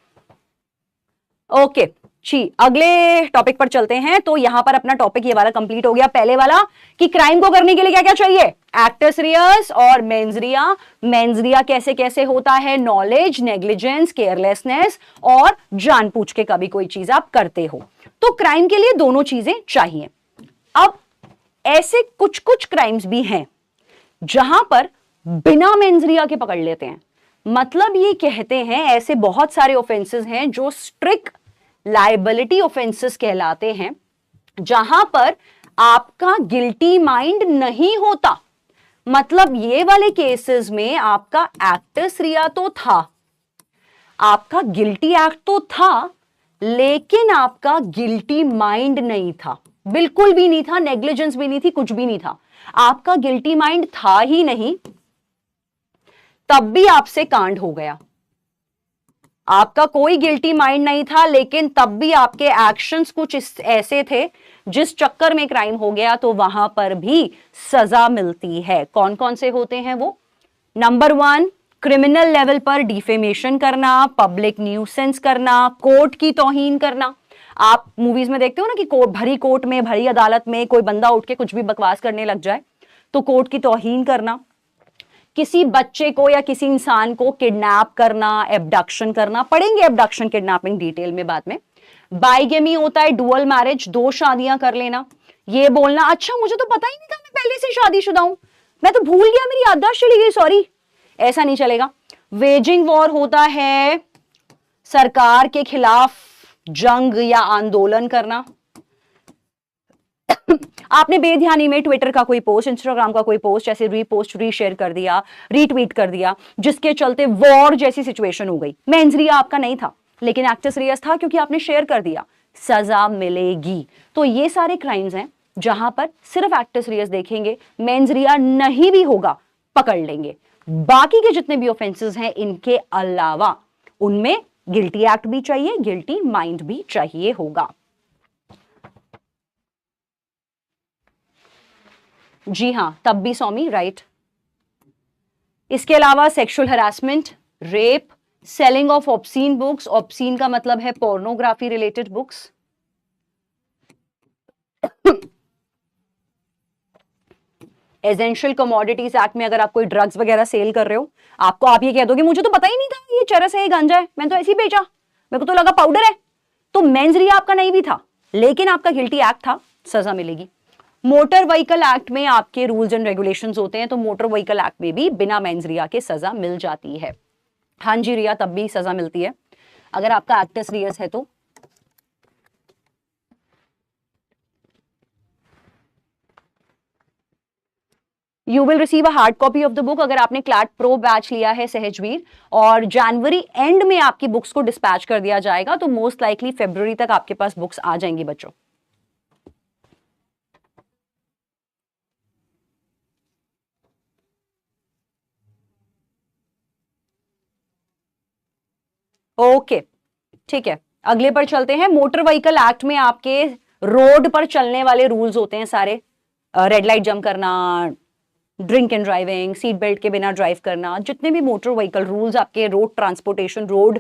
ओके जी, अगले टॉपिक पर चलते हैं। तो यहां पर अपना टॉपिक ये वाला कंप्लीट हो गया, पहले वाला कि क्राइम को करने के लिए क्या क्या चाहिए, एक्टस रियस और मेंस रिया। मेंस रिया कैसे कैसे होता है, नॉलेज, नेग्लिजेंस, केयरलेसनेस और जानबूझ के कभी कोई चीज आप करते हो। तो क्राइम के लिए दोनों चीजें चाहिए। अब ऐसे कुछ कुछ क्राइम्स भी हैं जहां पर बिना मेंस रिया के पकड़ लेते हैं। मतलब ये कहते हैं ऐसे बहुत सारे ऑफेंसेस हैं जो स्ट्रिक्ट लाइबिलिटी ऑफेंसेस कहलाते हैं, जहां पर आपका गिल्टी माइंड नहीं होता। मतलब ये वाले केसेस में आपका एक्टस रिया तो था, आपका गिल्टी एक्ट तो था, लेकिन आपका गिल्टी माइंड नहीं था, बिल्कुल भी नहीं था, नेग्लिजेंस भी नहीं थी, कुछ भी नहीं था। आपका गिल्टी माइंड था ही नहीं, तब भी आपसे कांड हो गया। आपका कोई गिल्टी माइंड नहीं था, लेकिन तब भी आपके एक्शंस कुछ ऐसे थे जिस चक्कर में क्राइम हो गया, तो वहां पर भी सजा मिलती है। कौन कौन से होते हैं वो? नंबर 1, क्रिमिनल लेवल पर डिफेमेशन करना, पब्लिक न्यूसेंस करना, कोर्ट की तौहीन करना। आप मूवीज में देखते हो ना कि भरी कोर्ट में, भरी अदालत में कोई बंदा उठ के कुछ भी बकवास करने लग जाए तो कोर्ट की तौहीन करना। किसी बच्चे को या किसी इंसान को किडनैप करना, एब्डक्शन करना, पढ़ेंगे एब्डक्शन किडनैपिंग डिटेल में बाद में। बाइगेमी होता है डुअल मैरिज, 2 शादियां कर लेना। ये बोलना अच्छा मुझे तो पता ही नहीं था, मैं पहले से शादीशुदा हूं, मैं तो भूल गया, मेरी याददाश्त चली गई, सॉरी, ऐसा नहीं चलेगा। वेजिंग वॉर होता है सरकार के खिलाफ जंग या आंदोलन करना। आपने बेध्यानी में ट्विटर का कोई पोस्ट, इंस्टाग्राम का कोई पोस्ट ऐसे रीपोस्ट, रीशेयर कर दिया, रीट्वीट कर दिया, जिसके चलते वॉर जैसी सिचुएशन हो गई। मेंस रिया आपका नहीं था, लेकिन एक्टस रियस था क्योंकि आपने शेयर कर दिया, सजा मिलेगी। तो ये सारे क्राइम्स हैं जहां पर सिर्फ एक्टस रियस देखेंगे, मेंस रिया नहीं भी होगा, पकड़ लेंगे। बाकी के जितने भी ऑफेंसेस हैं इनके अलावा उनमें गिल्टी एक्ट भी चाहिए, गिल्टी माइंड भी चाहिए होगा। जी हां, तब भी सौमी राइट। इसके अलावा sexual harassment, rape, selling of obscene books, obscene का मतलब है pornography related books, essential commodities act में अगर आप कोई ड्रग्स वगैरह सेल कर रहे हो, आप ये कह दोगे मुझे तो पता ही नहीं था ये चरस है, ये गांजा है, मैंने तो ऐसे ही बेचा, मेरे को तो लगा पाउडर है, तो मेंस रिया आपका नहीं भी था, लेकिन आपका गिल्टी एक्ट था, सजा मिलेगी। मोटर व्हीकल एक्ट में आपके रूल्स एंड रेगुलेशंस होते हैं, तो मोटर व्हीकल एक्ट में भी बिना मेंस रिया के सजा मिल जाती है। हाँ जी रिया, तब भी सजा मिलती है अगर आपका एक्टस रियस है तो। You will receive a hard copy of the book अगर आपने क्लैट प्रो बैच लिया है सहजवीर, और जनवरी एंड में आपकी बुक्स को डिस्पैच कर दिया जाएगा, तो मोस्ट लाइकली फरवरी तक आपके पास बुक्स आ जाएंगी बच्चों। ओके ठीक है, अगले पर चलते हैं। मोटर व्हीकल एक्ट में आपके रोड पर चलने वाले रूल्स होते हैं सारे, रेड लाइट जंप करना, drink and driving, seat belt के बिना ड्राइव करना, जितने भी मोटर व्हीकल रूल्स आपके रोड ट्रांसपोर्टेशन, रोड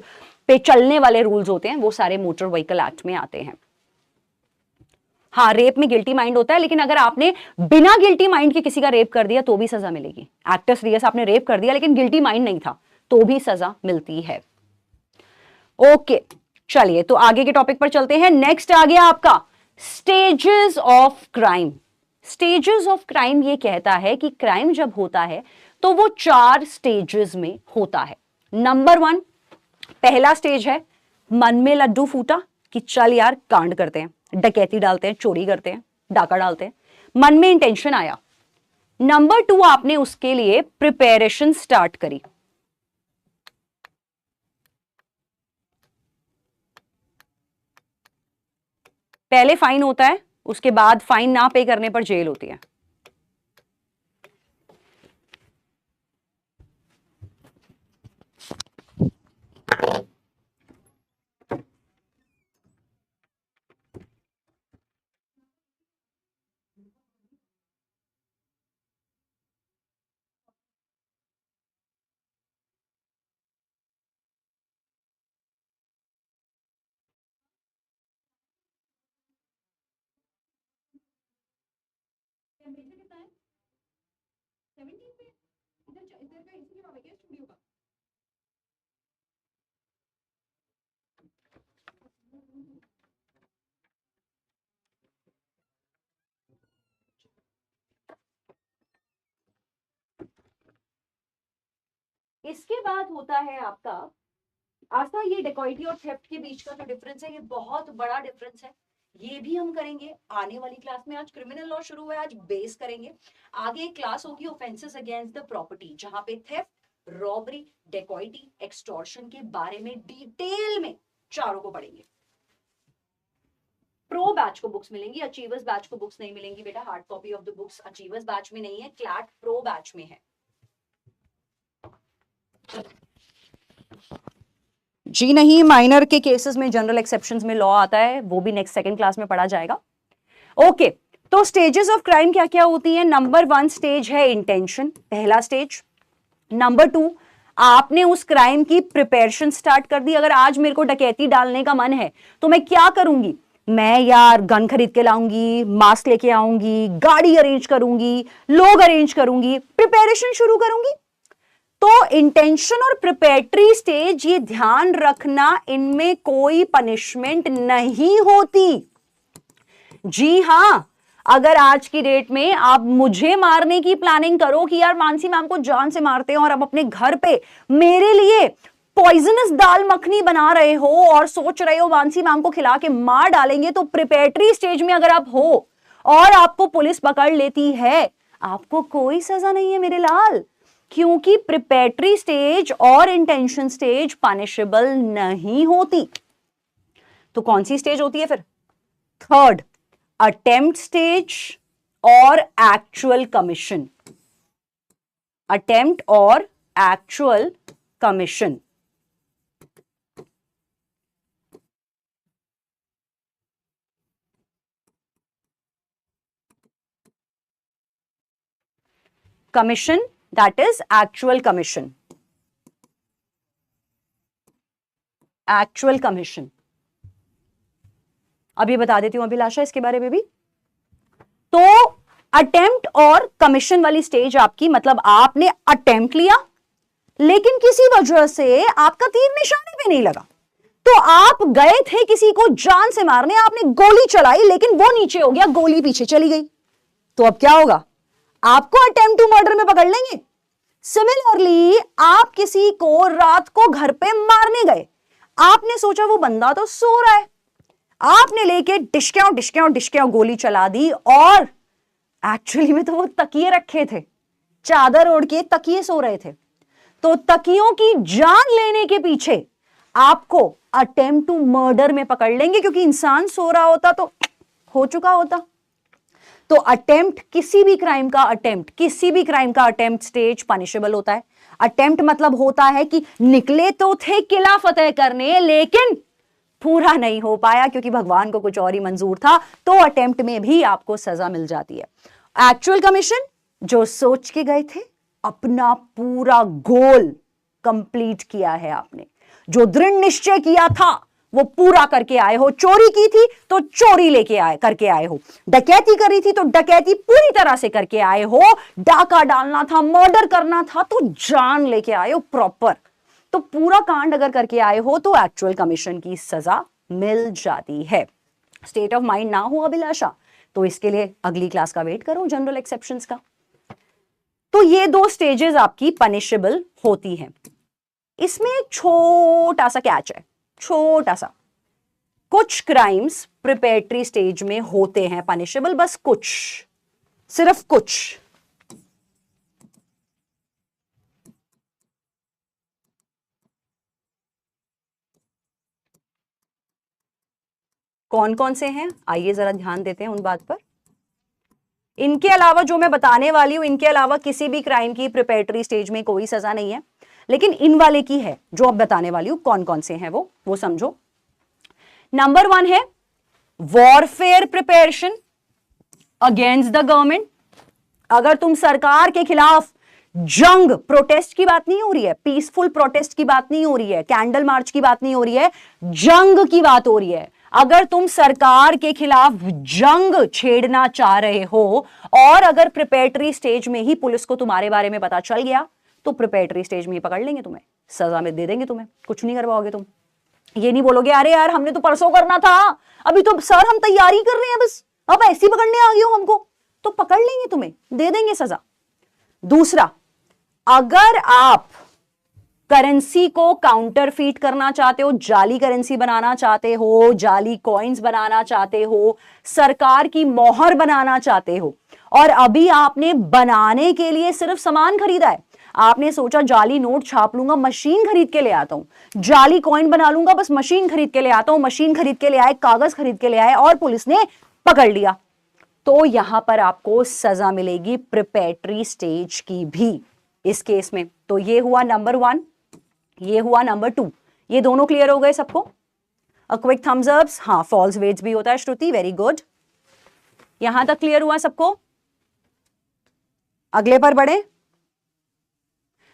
पे चलने वाले रूल्स होते हैं, वो सारे मोटर व्हीकल एक्ट में आते हैं। हाँ, रेप में गिल्टी माइंड होता है, लेकिन अगर आपने बिना गिल्टी माइंड के किसी का रेप कर दिया तो भी सजा मिलेगी। एक्टस रियस आपने रेप कर दिया लेकिन गिल्टी माइंड नहीं था, तो भी सजा मिलती है। ओके चलिए, तो आगे के टॉपिक पर चलते हैं। नेक्स्ट आ गया आपका stages of crime. Stages of crime ये कहता है कि क्राइम जब होता है तो वो 4 स्टेजेस में होता है। नंबर 1, पहला स्टेज है मन में लड्डू फूटा कि चल यार कांड करते हैं, डकैती डालते हैं, चोरी करते हैं, डाका डालते हैं, मन में इंटेंशन आया। नंबर 2, आपने उसके लिए प्रिपरेशन स्टार्ट करी। पहले फाइन होता है, उसके बाद फाइन ना पे करने पर जेल होती है। इसके बाद होता है आपका आस्था। ये डेकॉइटी और थेफ्ट के बीच का जो डिफरेंस है, ये बहुत बड़ा डिफरेंस है, ये भी हम करेंगे आने वाली क्लास में। आज क्रिमिनल लॉ शुरू हुआ है, आज बेस करेंगे। आगे एक क्लास होगी ऑफेंसेस अगेंस्ट द प्रॉपर्टी, जहां पे थेफ्ट, रॉबरी, डेकॉइटी, एक्सटॉर्शन के बारे में डिटेल में चारों को पढ़ेंगे। प्रो बैच को बुक्स मिलेंगी, अचीवर्स बैच को बुक्स नहीं मिलेंगी बेटा। Hard copy of the books achievers batch में नहीं है, क्लैट प्रो बैच में है। जी नहीं, माइनर के केसेस में, जनरल एक्सेप्शंस में लॉ आता है, वो भी नेक्स्ट सेकंड क्लास में पढ़ा जाएगा। ओके, तो स्टेजेस ऑफ क्राइम क्या क्या होती हैं। नंबर 1 स्टेज है इंटेंशन, पहला स्टेज। नंबर 2, आपने उस क्राइम की प्रिपरेशन स्टार्ट कर दी। अगर आज मेरे को डकैती डालने का मन है तो मैं क्या करूंगी, मैं यार गन खरीद के लाऊंगी, मास्क लेके आऊंगी, गाड़ी अरेंज करूंगी, लोग अरेंज करूंगी, प्रिपरेशन शुरू करूंगी। तो इंटेंशन और प्रिपेरेटरी स्टेज, ये ध्यान रखना, इनमें कोई पनिशमेंट नहीं होती। जी हां, अगर आज की डेट में आप मुझे मारने की प्लानिंग करो कि यार मानसी मैम को जान से मारते हो, और अब अपने घर पे मेरे लिए पॉइजनस दाल मखनी बना रहे हो और सोच रहे हो मानसी मैम को खिला के मार डालेंगे, तो प्रिपेरेटरी स्टेज में अगर आप हो और आपको पुलिस पकड़ लेती है, आपको कोई सजा नहीं है मेरे लाल, क्योंकि प्रिपेरेटरी स्टेज और इंटेंशन स्टेज पनिशेबल नहीं होती। तो कौन सी स्टेज होती है फिर? थर्ड, अटेम्प्ट स्टेज और एक्चुअल कमीशन। अटेम्प्ट और actual commission. Commission, that is actual commission. Actual commission. अभी बता देती हूं अभिलाषा इसके बारे में भी। तो अटेम्प्ट और कमीशन वाली स्टेज आपकी, मतलब आपने अटेम्प्ट लिया लेकिन किसी वजह से आपका तीर निशाने पे नहीं लगा, तो आप गए थे किसी को जान से मारने, आपने गोली चलाई लेकिन वो नीचे हो गया, गोली पीछे चली गई, तो अब क्या होगा? आपको अटेम्प्ट टू मर्डर में पकड़ लेंगे। सिमिलरली आप किसी को रात को घर पे मारने गए, आपने सोचा वो बंदा तो सो रहा है, आपने लेके डिशक्यां गोली चला दी और एक्चुअली में तो वो तकिए रखे थे, चादर ओढ़ के तकिए सो रहे थे, तो तकियों की जान लेने के पीछे आपको अटेम्प्ट टू मर्डर में पकड़ लेंगे, क्योंकि इंसान सो रहा होता तो हो चुका होता। तो अटेम्प्ट, किसी भी क्राइम का अटेम्प्ट स्टेज पनिशेबल होता है। अटेम्प्ट मतलब होता है कि निकले तो थे किला फतेह करने लेकिन पूरा नहीं हो पाया क्योंकि भगवान को कुछ और ही मंजूर था, तो अटेम्प्ट में भी आपको सजा मिल जाती है। एक्चुअल कमीशन, जो सोच के गए थे, अपना पूरा गोल कंप्लीट किया है आपने, जो दृढ़ निश्चय किया था वो पूरा करके आए हो। चोरी की थी तो चोरी करके आए हो, डकैती करी थी तो डकैती पूरी तरह से करके आए हो, डाका डालना था, मर्डर करना था तो जान लेके आए हो प्रॉपर। तो पूरा कांड अगर करके आए हो तो एक्चुअल कमीशन की सजा मिल जाती है। स्टेट ऑफ माइंड ना हो अभिलाषा, तो इसके लिए अगली क्लास का वेट करो जनरल एक्सेप्शंस का। तो ये दो स्टेजेस आपकी पनिशेबल होती हैं। इसमें एक छोटा सा कैच है, छोटा सा। कुछ क्राइम्स प्रिपेरेटरी स्टेज में होते हैं पनिशेबल, बस कुछ, सिर्फ कुछ। कौन कौन से हैं आइए जरा ध्यान देते हैं उन बात पर। इनके अलावा जो मैं बताने वाली हूं, इनके अलावा किसी भी क्राइम की प्रिपेरेटरी स्टेज में कोई सजा नहीं है, लेकिन इन वाले की है जो अब बताने वाली हूं। कौन कौन से हैं वो समझो। नंबर 1 है warfare preparation against the government. अगर तुम सरकार के खिलाफ जंग, प्रोटेस्ट की बात नहीं हो रही है, पीसफुल प्रोटेस्ट की बात नहीं हो रही है, कैंडल मार्च की बात नहीं हो रही है, जंग की बात हो रही है। अगर तुम सरकार के खिलाफ जंग छेड़ना चाह रहे हो और अगर प्रिपेरेटरी स्टेज में ही पुलिस को तुम्हारे बारे में पता चल गया तो प्रिपेरेटरी स्टेज में ही पकड़ लेंगे तुम्हें, सजा में दे देंगे तुम्हें, कुछ नहीं कर पाओगे तुम। ये नहीं बोलोगे अरे यार हमने तो परसों करना था, अभी तो सर हम तैयारी कर रहे हैं, बस अब ऐसी पकड़ने आ गए हो हमको, तो पकड़ लेंगे तुम्हें, दे देंगे सजा। दूसरा, अगर आप करेंसी को काउंटरफीट करना चाहते हो, जाली करेंसी बनाना चाहते हो, जाली कॉइन्स बनाना चाहते हो, सरकार की मोहर बनाना चाहते हो और अभी आपने बनाने के लिए सिर्फ सामान खरीदा है, आपने सोचा जाली नोट छाप लूंगा, मशीन खरीद के ले आता हूं, जाली कॉइन बना लूंगा, बस मशीन खरीद के ले आता हूं, मशीन खरीद के ले आए, कागज खरीद के ले आए और पुलिस ने पकड़ लिया, तो यहां पर आपको सजा मिलेगी प्रिपेरेटरी स्टेज की भी इस केस में। तो ये हुआ नंबर 1, ये हुआ नंबर 2। ये दोनों क्लियर हो गए सबको? A quick thumbs ups. हाँ, फॉल्स वेट्स भी होता है श्रुति, वेरी गुड। यहां तक क्लियर हुआ सबको? अगले पर बढ़े?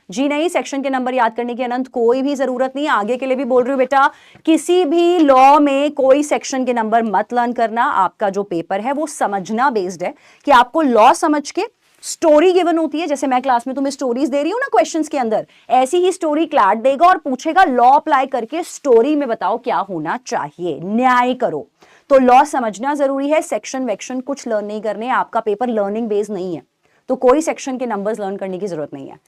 जी नहीं, सेक्शन के नंबर याद करने की अनंत कोई भी जरूरत नहीं है। आगे के लिए भी बोल रही हूं बेटा, किसी भी लॉ में कोई सेक्शन के नंबर मत लर्न करना। आपका जो पेपर है वो समझना बेस्ड है कि आपको लॉ समझ के स्टोरी गिवन होती है, जैसे मैं क्लास में तुम्हें स्टोरीज दे रही हूं ना क्वेश्चंस के अंदर, ऐसी ही स्टोरी क्लैट देगा और पूछेगा लॉ अप्लाई करके स्टोरी में बताओ क्या होना चाहिए, न्याय करो। तो लॉ समझना जरूरी है, सेक्शन वेक्शन कुछ लर्न नहीं करने। आपका पेपर लर्निंग बेस्ड नहीं है, तो कोई सेक्शन के नंबर्स लर्न करने की जरूरत नहीं है।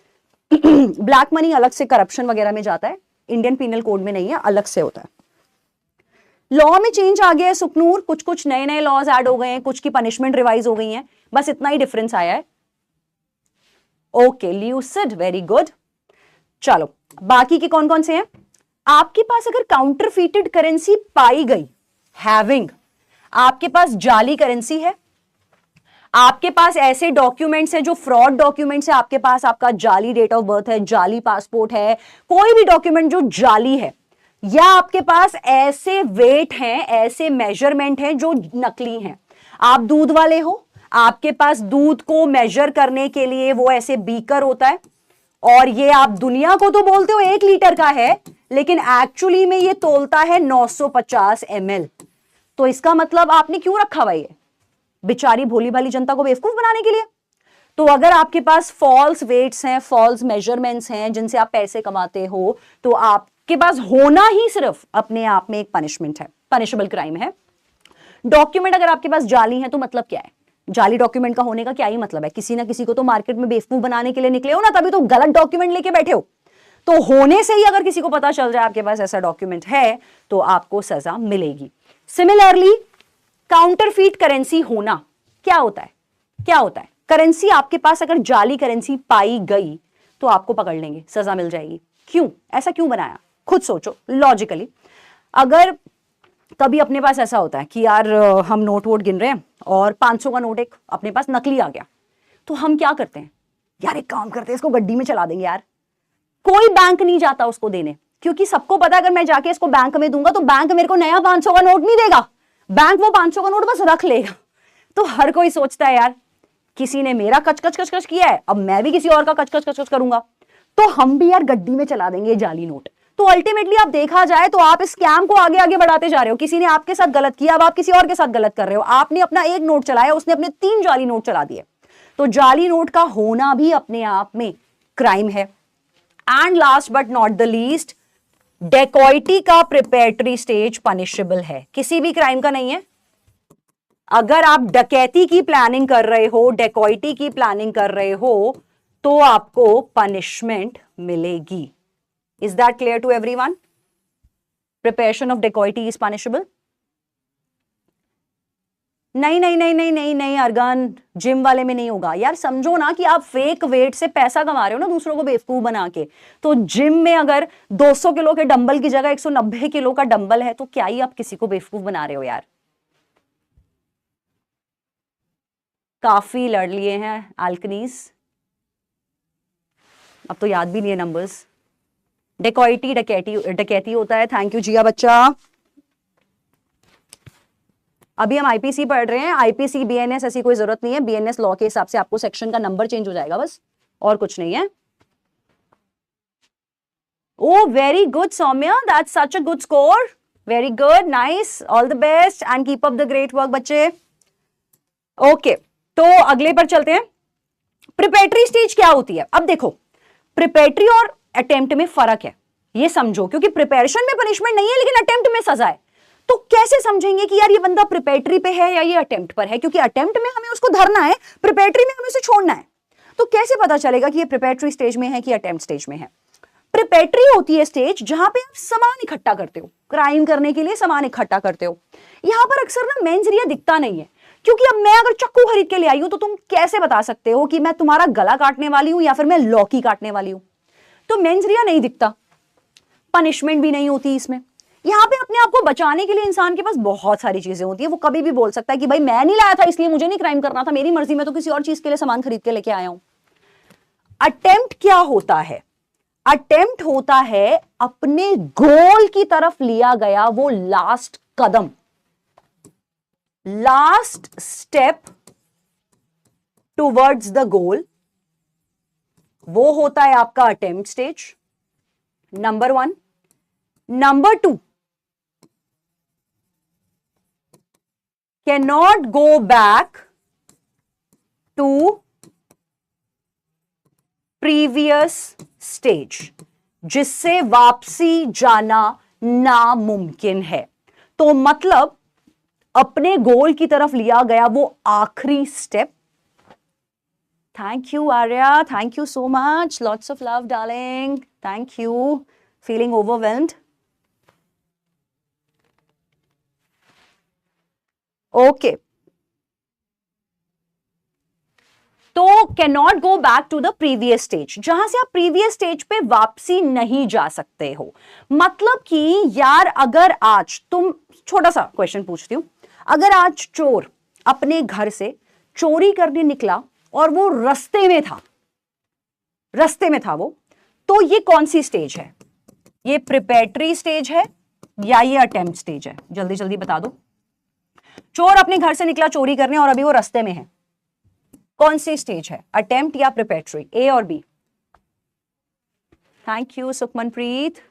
ब्लैक मनी अलग से करप्शन वगैरह में जाता है, इंडियन पीनल कोड में नहीं है, अलग से होता है। लॉ में चेंज आ गया है सुखनूर, कुछ कुछ नए नए लॉज ऐड हो गए हैं, कुछ की पनिशमेंट रिवाइज हो गई है, बस इतना ही डिफरेंस आया है। Okay, lucid, very good. चलो बाकी के कौन कौन से हैं? आपके पास अगर काउंटरफीटेड करेंसी पाई गई, हैविंग, आपके पास जाली करेंसी है, आपके पास ऐसे डॉक्यूमेंट्स हैं जो फ्रॉड डॉक्यूमेंट्स है, आपके पास आपका जाली डेट ऑफ बर्थ है, जाली पासपोर्ट है, कोई भी डॉक्यूमेंट जो जाली है, या आपके पास ऐसे वेट हैं, ऐसे मेजरमेंट हैं जो नकली हैं। आप दूध वाले हो, आपके पास दूध को मेजर करने के लिए वो ऐसे बीकर होता है, और ये आप दुनिया को तो बोलते हो 1 लीटर का है, लेकिन एक्चुअली में ये तोलता है 950 ml। तो इसका मतलब आपने क्यों रखा हुआ ये, बेचारी भोली भाली जनता को बेवकूफ बनाने के लिए। तो अगर आपके पास फॉल्स वेट्स हैं, फॉल्स मेजरमेंट्स हैं जिनसे आप पैसे कमाते हो, तो आपके पास होना ही सिर्फ अपने आप में एक पनिशमेंट है, पनिशेबल क्राइम है। डॉक्यूमेंट अगर आपके पास जाली है तो मतलब क्या है, जाली डॉक्यूमेंट का होने का क्या ही मतलब है, किसी ना किसी को तो मार्केट में बेवकूफ बनाने के लिए निकले हो ना, तभी तो गलत डॉक्यूमेंट लेके बैठे हो। तो होने से ही अगर किसी को पता चल जाए आपके पास ऐसा डॉक्यूमेंट है तो आपको सजा मिलेगी। सिमिलरली काउंटरफीट करेंसी होना क्या होता है, क्या होता है, करेंसी आपके पास अगर जाली करेंसी पाई गई तो आपको पकड़ लेंगे, सजा मिल जाएगी। क्यों, ऐसा क्यों बनाया, खुद सोचो लॉजिकली। अगर कभी अपने पास ऐसा होता है कि यार हम नोट वोट गिन रहे हैं और 500 का नोट एक अपने पास नकली आ गया, तो हम क्या करते हैं, यार एक काम करते हैं इसको गड्डी में चला देंगे। यार कोई बैंक नहीं जाता उसको देने, क्योंकि सबको पता है अगर मैं जाके इसको बैंक में दूंगा तो बैंक मेरे को नया 500 का नोट नहीं देगा, बैंक वो 500 का नोट बस रख लेगा। तो हर कोई सोचता है यार किसी ने मेरा कच कच कच कच किया है, अब मैं भी किसी और का कच कच कच कच करूंगा, तो हम भी यार गड्डी में चला देंगे जाली नोट। तो अल्टीमेटली आप देखा जाए तो आप इस स्कैम को आगे आगे बढ़ाते जा रहे हो। किसी ने आपके साथ गलत किया, अब आप किसी और के साथ गलत कर रहे हो। आपने अपना एक नोट चलाया, उसने अपने 3 जाली नोट चला दिए। तो जाली नोट का होना भी अपने आप में क्राइम है। And last but not the least, dacoity का प्रिपेरेटरी स्टेज पनिशेबल है, किसी भी क्राइम का नहीं है। अगर आप डकैती की प्लानिंग कर रहे हो, डेकॉइटी की प्लानिंग कर रहे हो, तो आपको पनिशमेंट मिलेगी। Is that clear to everyone? Preparation of dacoity is punishable? नहीं नहीं नहीं नहीं नहीं नहीं अर्गन, जिम वाले में नहीं होगा। यार समझो ना कि आप फेक वेट से पैसा कमा रहे हो ना दूसरों को बेवकूफ बना के। तो जिम में अगर 200 किलो के डंबल की जगह 190 किलो का डंबल है तो क्या ही आप किसी को बेवकूफ बना रहे हो यार। काफी लड़ लिए हैं अल्कनीज, अब तो याद भी नहीं है नंबर्स। डेकॉइटी डकैती होता है। थैंक यू जिया बच्चा। अभी हम आईपीसी पढ़ रहे हैं, आईपीसी बीएनएस ऐसी कोई जरूरत नहीं है। बीएनएस लॉ के हिसाब से आपको सेक्शन का नंबर चेंज हो जाएगा बस, और कुछ नहीं है। Oh, very good, Soumya. That's such a good score. Very good, nice. All the best and keep up the great work, बच्चे। Okay, तो अगले पर चलते हैं। प्रिपेरेटरी स्टेज क्या होती है? अब देखो, प्रिपेरेटरी और अटेम्प्ट में फर्क है, ये समझो, क्योंकि प्रिपरेशन में पनिशमेंट नहीं है लेकिन अटेम्प्ट में सजा है। तो कैसे समझेंगे कि यार ये बंदा प्रिपेरेटरी पे है या ये अटेम्प्ट पर है? क्योंकि अटेम्प्ट में हमें उसको धरना है, प्रिपेरेटरी में हमें उसे छोड़ना है। तो कैसे पता चलेगा कि ये प्रिपेरेटरी स्टेज में है कि अटेम्प्ट स्टेज में है? प्रिपेरेटरी होती है स्टेज जहां पे आप सामान इकट्ठा करते हो, क्राइम करने के लिए सामान इकट्ठा करते हो। यहां पर अक्सर ना मेंजरिया दिखता नहीं है, क्योंकि अब मैं अगर चक्कू खरीद के ले आई हूं तो तुम कैसे बता सकते हो कि मैं तुम्हारा गला काटने वाली हूं या फिर मैं लौकी काटने वाली हूं? तो मेंजरिया नहीं दिखता, पनिशमेंट भी नहीं होती इसमें। यहां पे अपने आप को बचाने के लिए इंसान के पास बहुत सारी चीजें होती है। वो कभी भी बोल सकता है कि भाई मैं नहीं लाया था इसलिए मुझे नहीं क्राइम करना था, मेरी मर्जी, में तो किसी और चीज के लिए सामान खरीद के लेके आया हूं। अटेम्प्ट क्या होता है? अटेम्प्ट होता है अपने गोल की तरफ लिया गया वो last Kadam, last step towards the goal, वो होता है आपका attempt stage, number 1। Number 2, cannot go back to previous stage, जिससे वापसी जाना नामुमकिन है। तो मतलब अपने गोल की तरफ लिया गया वो आखिरी step. Thank you Arya, thank you so much, lots of love darling, thank you, feeling overwhelmed. Okay, तो can not go back to the previous stage, जहां से आप प्रीवियस स्टेज पे वापसी नहीं जा सकते हो। मतलब कि यार अगर आज तुम, छोटा सा क्वेश्चन पूछती हूं, अगर आज चोर अपने घर से चोरी करने निकला और वो रास्ते में था वो, तो ये कौन सी स्टेज है? ये प्रिपेटरी स्टेज है या ये अटेम्प्ट स्टेज है? जल्दी जल्दी बता दो। चोर अपने घर से निकला चोरी करने और अभी वो रास्ते में है, कौन सी स्टेज है? अटेम्प्ट या प्रिपेटरी? ए और B? Thank you Sukhmanpreet.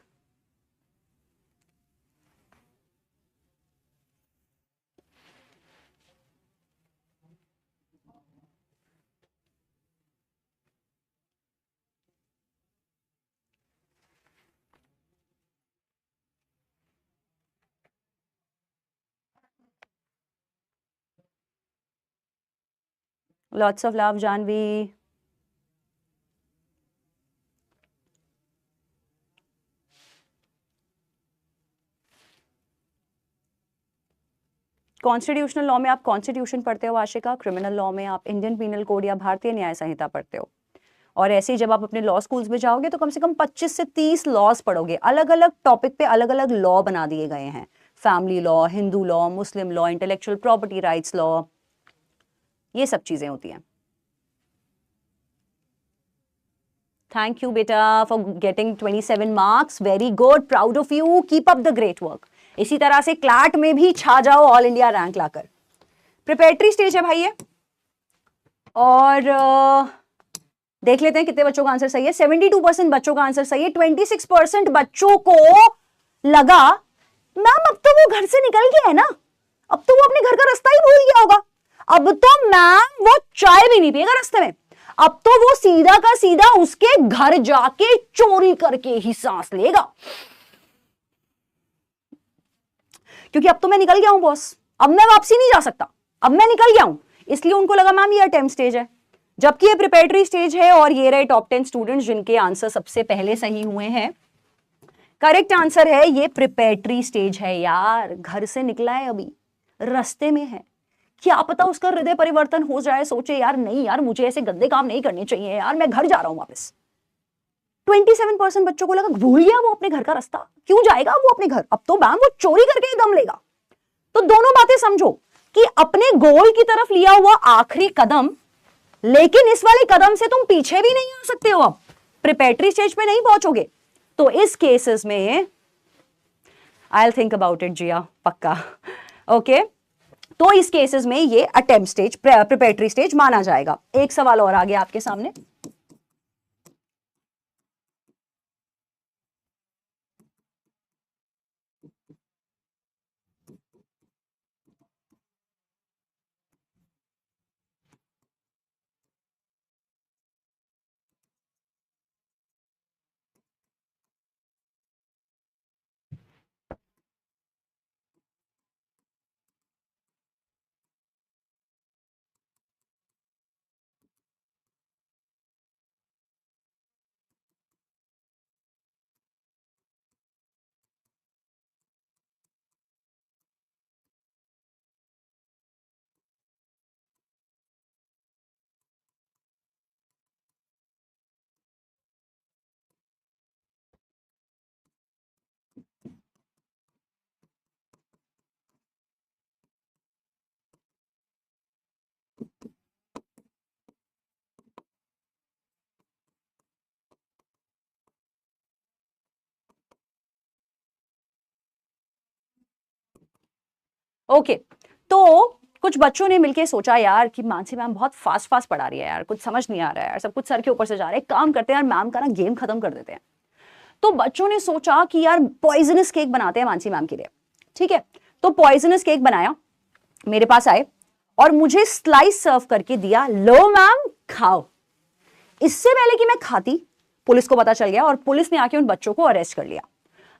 Lots of love, Janvi. Constitutional law में आप कॉन्स्टिट्यूशन पढ़ते हो आशिका, क्रिमिनल लॉ में आप इंडियन पीनल कोड या भारतीय न्याय संहिता पढ़ते हो। और ऐसे ही जब आप अपने लॉ स्कूल्स में जाओगे तो कम से कम 25 से 30 लॉज पढ़ोगे, अलग अलग टॉपिक पे अलग अलग लॉ बना दिए गए हैं। फैमिली लॉ, हिंदू लॉ, मुस्लिम law, intellectual property rights law, ये सब चीजें होती हैं। थैंक यू बेटा for getting 27 marks, very good, proud of you, keep up the great work. इसी तरह से क्लैट में भी छा जाओ ऑल इंडिया रैंक लाकर। प्रिपेटरी स्टेज है भाई ये, और देख लेते हैं कितने बच्चों का आंसर सही है। 72% बच्चों का आंसर सही है। 26% बच्चों को लगा मैम अब तो वो घर से निकल गया है ना, अब तो वो अपने घर का रास्ता ही भूल गया होगा, अब तो मैम वो चाय भी नहीं पिएगा रास्ते में, अब तो वो सीधा का सीधा उसके घर जाके चोरी करके ही सांस लेगा, क्योंकि अब तो मैं निकल गया हूं बॉस, अब मैं वापसी नहीं जा सकता, अब मैं निकल गया हूं। इसलिए उनको लगा मैम ये अटेम्प्ट स्टेज है, जबकि ये प्रिपेटरी स्टेज है। और ये रहे टॉप 10 स्टूडेंट्स जिनके आंसर सबसे पहले सही हुए हैं। करेक्ट आंसर है ये प्रिपेटरी स्टेज है यार, घर से निकला है अभी, रास्ते में है, क्या पता उसका हृदय परिवर्तन हो जाए, सोचे यार नहीं यार मुझे ऐसे गंदे काम नहीं करने चाहिए यार, मैं घर जा रहा हूं वापस। 27% बच्चों को लगा भूल गया वो अपने घर का रास्ता, क्यों जाएगा वो अपने घर, अब तो मैम वो चोरी करके ही दम लेगा। तो दोनों बातें समझो कि अपने गोल की तरफ लिया हुआ आखिरी कदम, लेकिन इस वाले कदम से तुम पीछे भी नहीं आ सकते हो, अब प्रिपेटरी स्टेज पे नहीं पहुंचोगे। तो इस केसेस में I will think about it Jiya, पक्का ओके। तो इस केसेस में ये अटेम्प्ट स्टेज, प्रिपेटरी स्टेज माना जाएगा। एक सवाल और आ गया आपके सामने। ओके तो कुछ बच्चों ने मिलके सोचा यार कि मानसी मैम बहुत फास्ट फास्ट पढ़ा रही है यार, कुछ समझ नहीं आ रहा है यार, सब कुछ सर के ऊपर से जा रहा है, काम करते हैं यार मैम का ना गेम खत्म कर देते हैं। तो बच्चों ने सोचा कि यार पॉइजनस केक बनाते हैं मानसी मैम के लिए, ठीक है। तो पॉइजनस केक बनाया, मेरे पास आए और मुझे स्लाइस सर्व करके दिया, लो मैम खाओ। इससे पहले कि मैं खाती पुलिस को पता चल गया और पुलिस ने आके उन बच्चों को अरेस्ट कर लिया।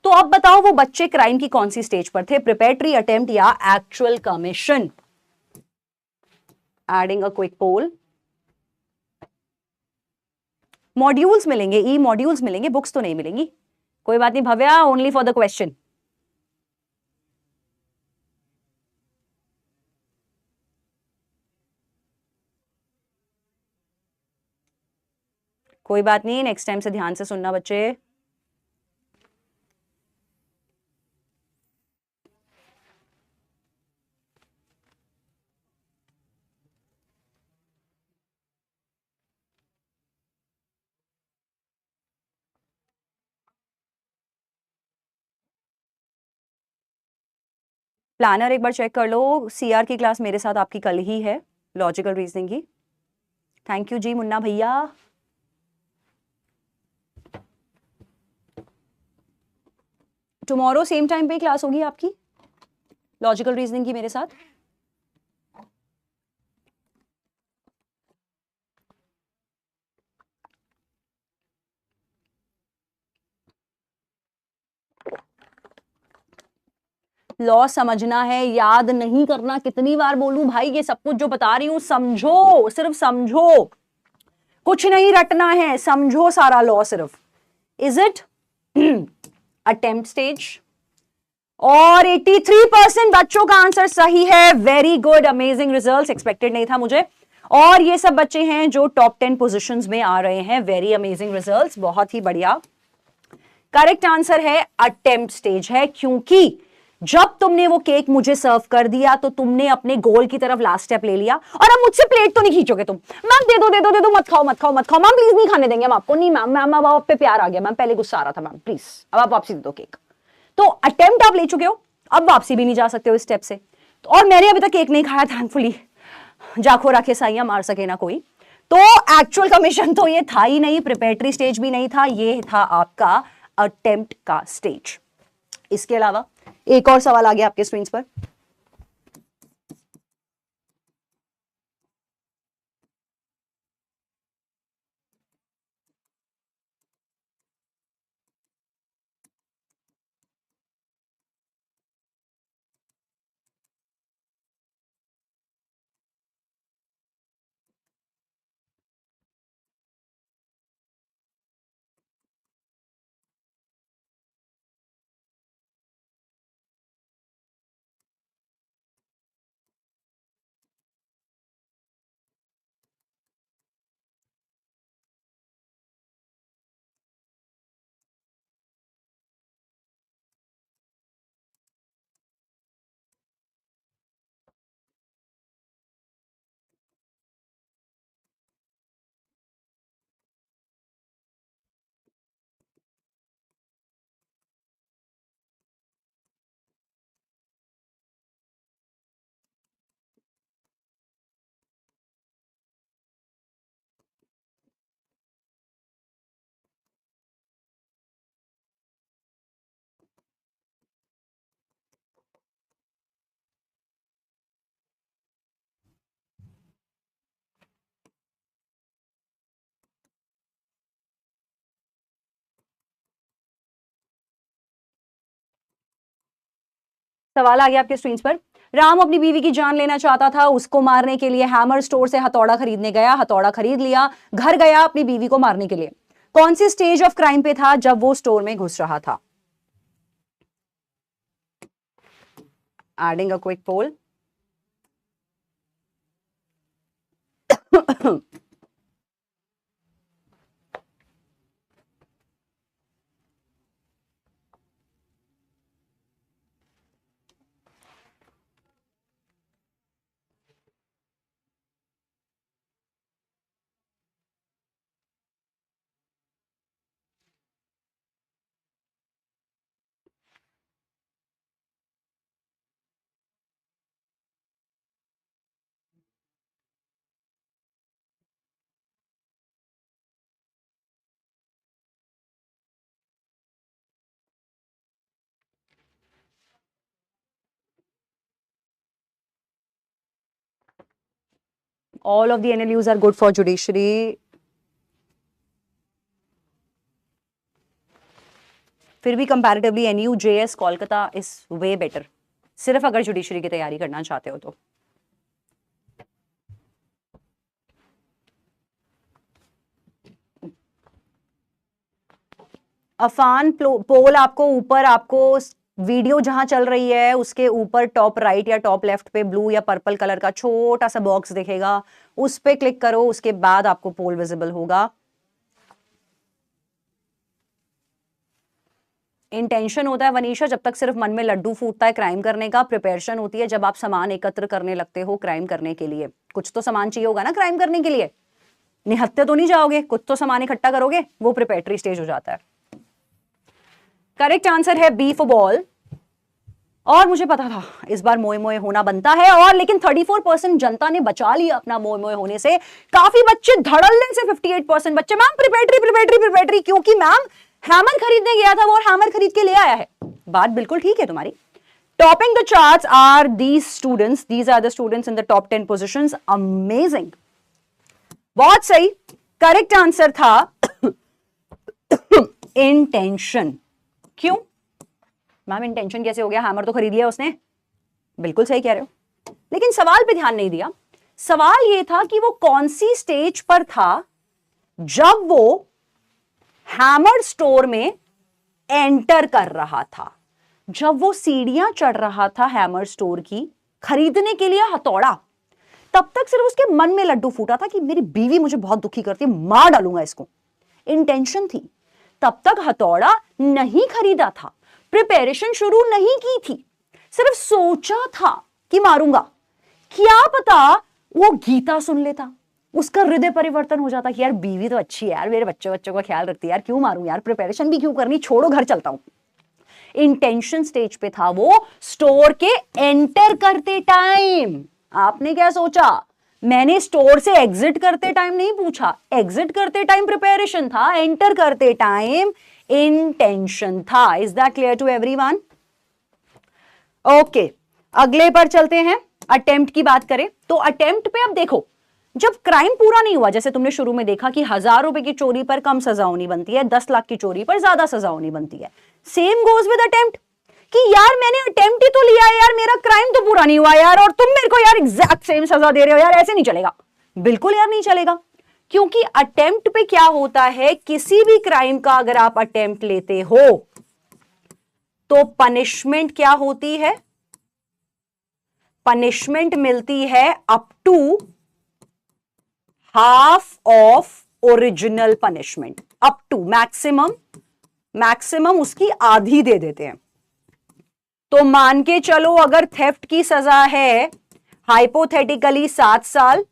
तो अब बताओ वो बच्चे क्राइम की कौन सी स्टेज पर थे, प्रिपेटरी, अटेम्प्ट या actual commission? Adding a quick poll. Modules मिलेंगे, ई मॉड्यूल्स मिलेंगे, बुक्स तो नहीं मिलेंगी। कोई बात नहीं Bhavya, only for the question. कोई बात नहीं, नेक्स्ट टाइम से ध्यान से सुनना बच्चे। प्लानर एक बार चेक कर लो। सीआर की क्लास मेरे साथ आपकी कल ही है, लॉजिकल रीजनिंग की। थैंक यू जी मुन्ना भैया। टुमारो सेम टाइम पे क्लास होगी आपकी लॉजिकल रीजनिंग की मेरे साथ। लॉ समझना है, याद नहीं करना। कितनी बार बोलूं भाई, ये सब कुछ जो बता रही हूं समझो, सिर्फ समझो, कुछ नहीं रटना है, समझो सारा लॉ सिर्फ। Is it attempt stage? और 83% बच्चों का आंसर सही है। Very good, amazing results, expected नहीं था मुझे। और ये सब बच्चे हैं जो टॉप 10 पोजीशंस में आ रहे हैं। वेरी अमेजिंग रिजल्ट्स, बहुत ही बढ़िया। करेक्ट आंसर है अटेम्प्ट स्टेज है, क्योंकि जब तुमने वो केक मुझे सर्व कर दिया तो तुमने अपने गोल की तरफ लास्ट स्टेप ले लिया। और अब मुझसे प्लेट तो नहीं खींचोगे तुम, मैम दे दो दे दो दे दो, मत खाओ मत खाओ मत खाओ मैम, प्लीज नहीं खाने देंगे हम आपको। नहीं मैम, मैम अब आप पे प्यार आ गया मैम, पहले गुस्सा आ रहा था मैम, प्लीज अब आप वापसी दे दो केक। तो अटेम्प्ट आप ले चुके हो, अब वापसी भी नहीं जा सकते हो इस स्टेप से। और मैंने अभी तक केक नहीं खाया थैंकफुली, जाखो राखे साइया मार सके ना कोई। तो एक्चुअल कमीशन तो ये था ही नहीं, प्रिपरेटरी स्टेज भी नहीं था, ये था आपका अटेम्प्ट का स्टेज। इसके अलावा एक और सवाल आ गया आपके स्क्रीन पर। सवाल आ गया आपके स्क्रीन पर। राम अपनी बीवी की जान लेना चाहता था, उसको मारने के लिए हैमर स्टोर से हथौड़ा खरीदने गया, हथौड़ा खरीद लिया, घर गया अपनी बीवी को मारने के लिए। कौन सी स्टेज ऑफ क्राइम पे था जब वो स्टोर में घुस रहा था? Adding a quick poll. All of the NLUs are good for judiciary. फिर भी comparatively NU JS Kolkata is way better, सिर्फ अगर जुडिशरी की तैयारी करना चाहते हो तो। अफान पोल आपको ऊपर, आपको वीडियो जहां चल रही है उसके ऊपर टॉप राइट या टॉप लेफ्ट पे ब्लू या पर्पल कलर का छोटा सा बॉक्स दिखेगा, उस पे क्लिक करो, उसके बाद आपको पोल विजिबल होगा। इंटेंशन होता है वनीशा जब तक सिर्फ मन में लड्डू फूटता है क्राइम करने का, प्रिपरेशन होती है जब आप सामान एकत्र करने लगते हो क्राइम करने के लिए। कुछ तो सामान चाहिए होगा ना क्राइम करने के लिए, निहत्ते तो नहीं जाओगे, कुछ तो सामान इकट्ठा करोगे, वो प्रिपरेटरी स्टेज हो जाता है। करेक्ट आंसर है बी फॉर बॉल। और मुझे पता था इस बार मोए मोए होना बनता है, और लेकिन 34% जनता ने बचा लिया अपना मोए मोए होने से। काफी बच्चे धड़ल्ले से 58% बच्चे मैम प्रिपेटरी प्रिपेटरी प्रिपेटरी, क्योंकि मैम हैमर खरीदने गया था वो और हैमर खरीद के ले आया है। बात बिल्कुल ठीक है तुम्हारी। Topping the charts are these students, these are the students in the top 10 positions. Amazing, बहुत सही। करेक्ट आंसर था इंटेंशन। क्यों मैम इंटेंशन कैसे हो गया, हैमर तो खरीद लिया उसने। बिल्कुल सही कह रहे हो, लेकिन सवाल पे ध्यान नहीं दिया। सवाल ये था कि वो कौन सी स्टेज पर था जब वो हैमर स्टोर में एंटर कर रहा था, जब वो सीढ़ियां चढ़ रहा था हैमर स्टोर की खरीदने के लिए हथौड़ा। तब तक सिर्फ उसके मन में लड्डू फूटा था कि मेरी बीवी मुझे बहुत दुखी करती है, मार डालूंगा इसको। इंटेंशन थी, तब तक हथौड़ा नहीं खरीदा था, प्रिपरेशन शुरू नहीं की थी, सिर्फ सोचा था कि मारूंगा। क्या पता वो गीता सुन लेता, उसका हृदय परिवर्तन हो जाता कि यार बीवी तो अच्छी है यार, मेरे बच्चों का ख्याल रखती है यार, क्यों मारूं यार, प्रिपरेशन भी क्यों करनी, छोड़ो घर चलता हूं। इंटेंशन स्टेज पे था वो स्टोर के एंटर करते टाइम। आपने क्या सोचा, मैंने स्टोर से एग्जिट करते टाइम नहीं पूछा, एग्जिट करते टाइम प्रिपरेशन था, एंटर करते टाइम इंटेंशन था। Is that clear to everyone? Okay, अगले पर चलते हैं। अटेम्प्ट की बात करें तो अटेम्प्ट पे अब देखो, जब क्राइम पूरा नहीं हुआ, जैसे तुमने शुरू में देखा कि 1000 रुपए की चोरी पर कम सजा होनी बनती है, 10 लाख की चोरी पर ज्यादा सजा होनी बनती है। सेम गोज विद अटेम्प्ट कि यार मैंने अटेम्प्ट ही तो लिया है यार, मेरा क्राइम तो पूरा नहीं हुआ यार, और तुम मेरे को यार एग्जैक्ट सेम सजा दे रहे हो यार, ऐसे नहीं चलेगा। बिल्कुल यार नहीं चलेगा, क्योंकि अटेम्प्ट पे क्या होता है, किसी भी क्राइम का अगर आप अटेम्प्ट लेते हो तो पनिशमेंट क्या होती है, पनिशमेंट मिलती है up to half of original punishment, up to maximum उसकी आधी दे देते हैं। तो मान के चलो अगर थेफ्ट की सजा है हाइपोथेटिकली 7 साल,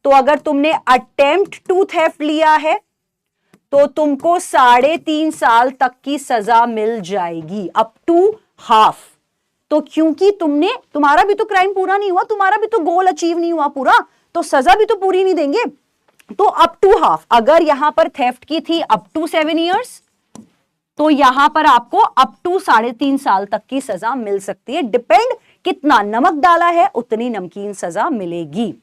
तो अगर तुमने अटेम्प्ट टू थेफ्ट लिया है तो तुमको 3.5 साल तक की सजा मिल जाएगी, अप टू हाफ। तो क्योंकि तुम्हारा भी तो क्राइम पूरा नहीं हुआ, तुम्हारा भी तो गोल अचीव नहीं हुआ पूरा, तो सजा भी तो पूरी नहीं देंगे, तो अप टू हाफ। अगर यहां पर थेफ्ट की थी अप टू 7 इयर्स, तो यहां पर आपको अप टू 3.5 साल तक की सजा मिल सकती है। डिपेंड कितना नमक डाला है उतनी नमकीन सजा मिलेगी।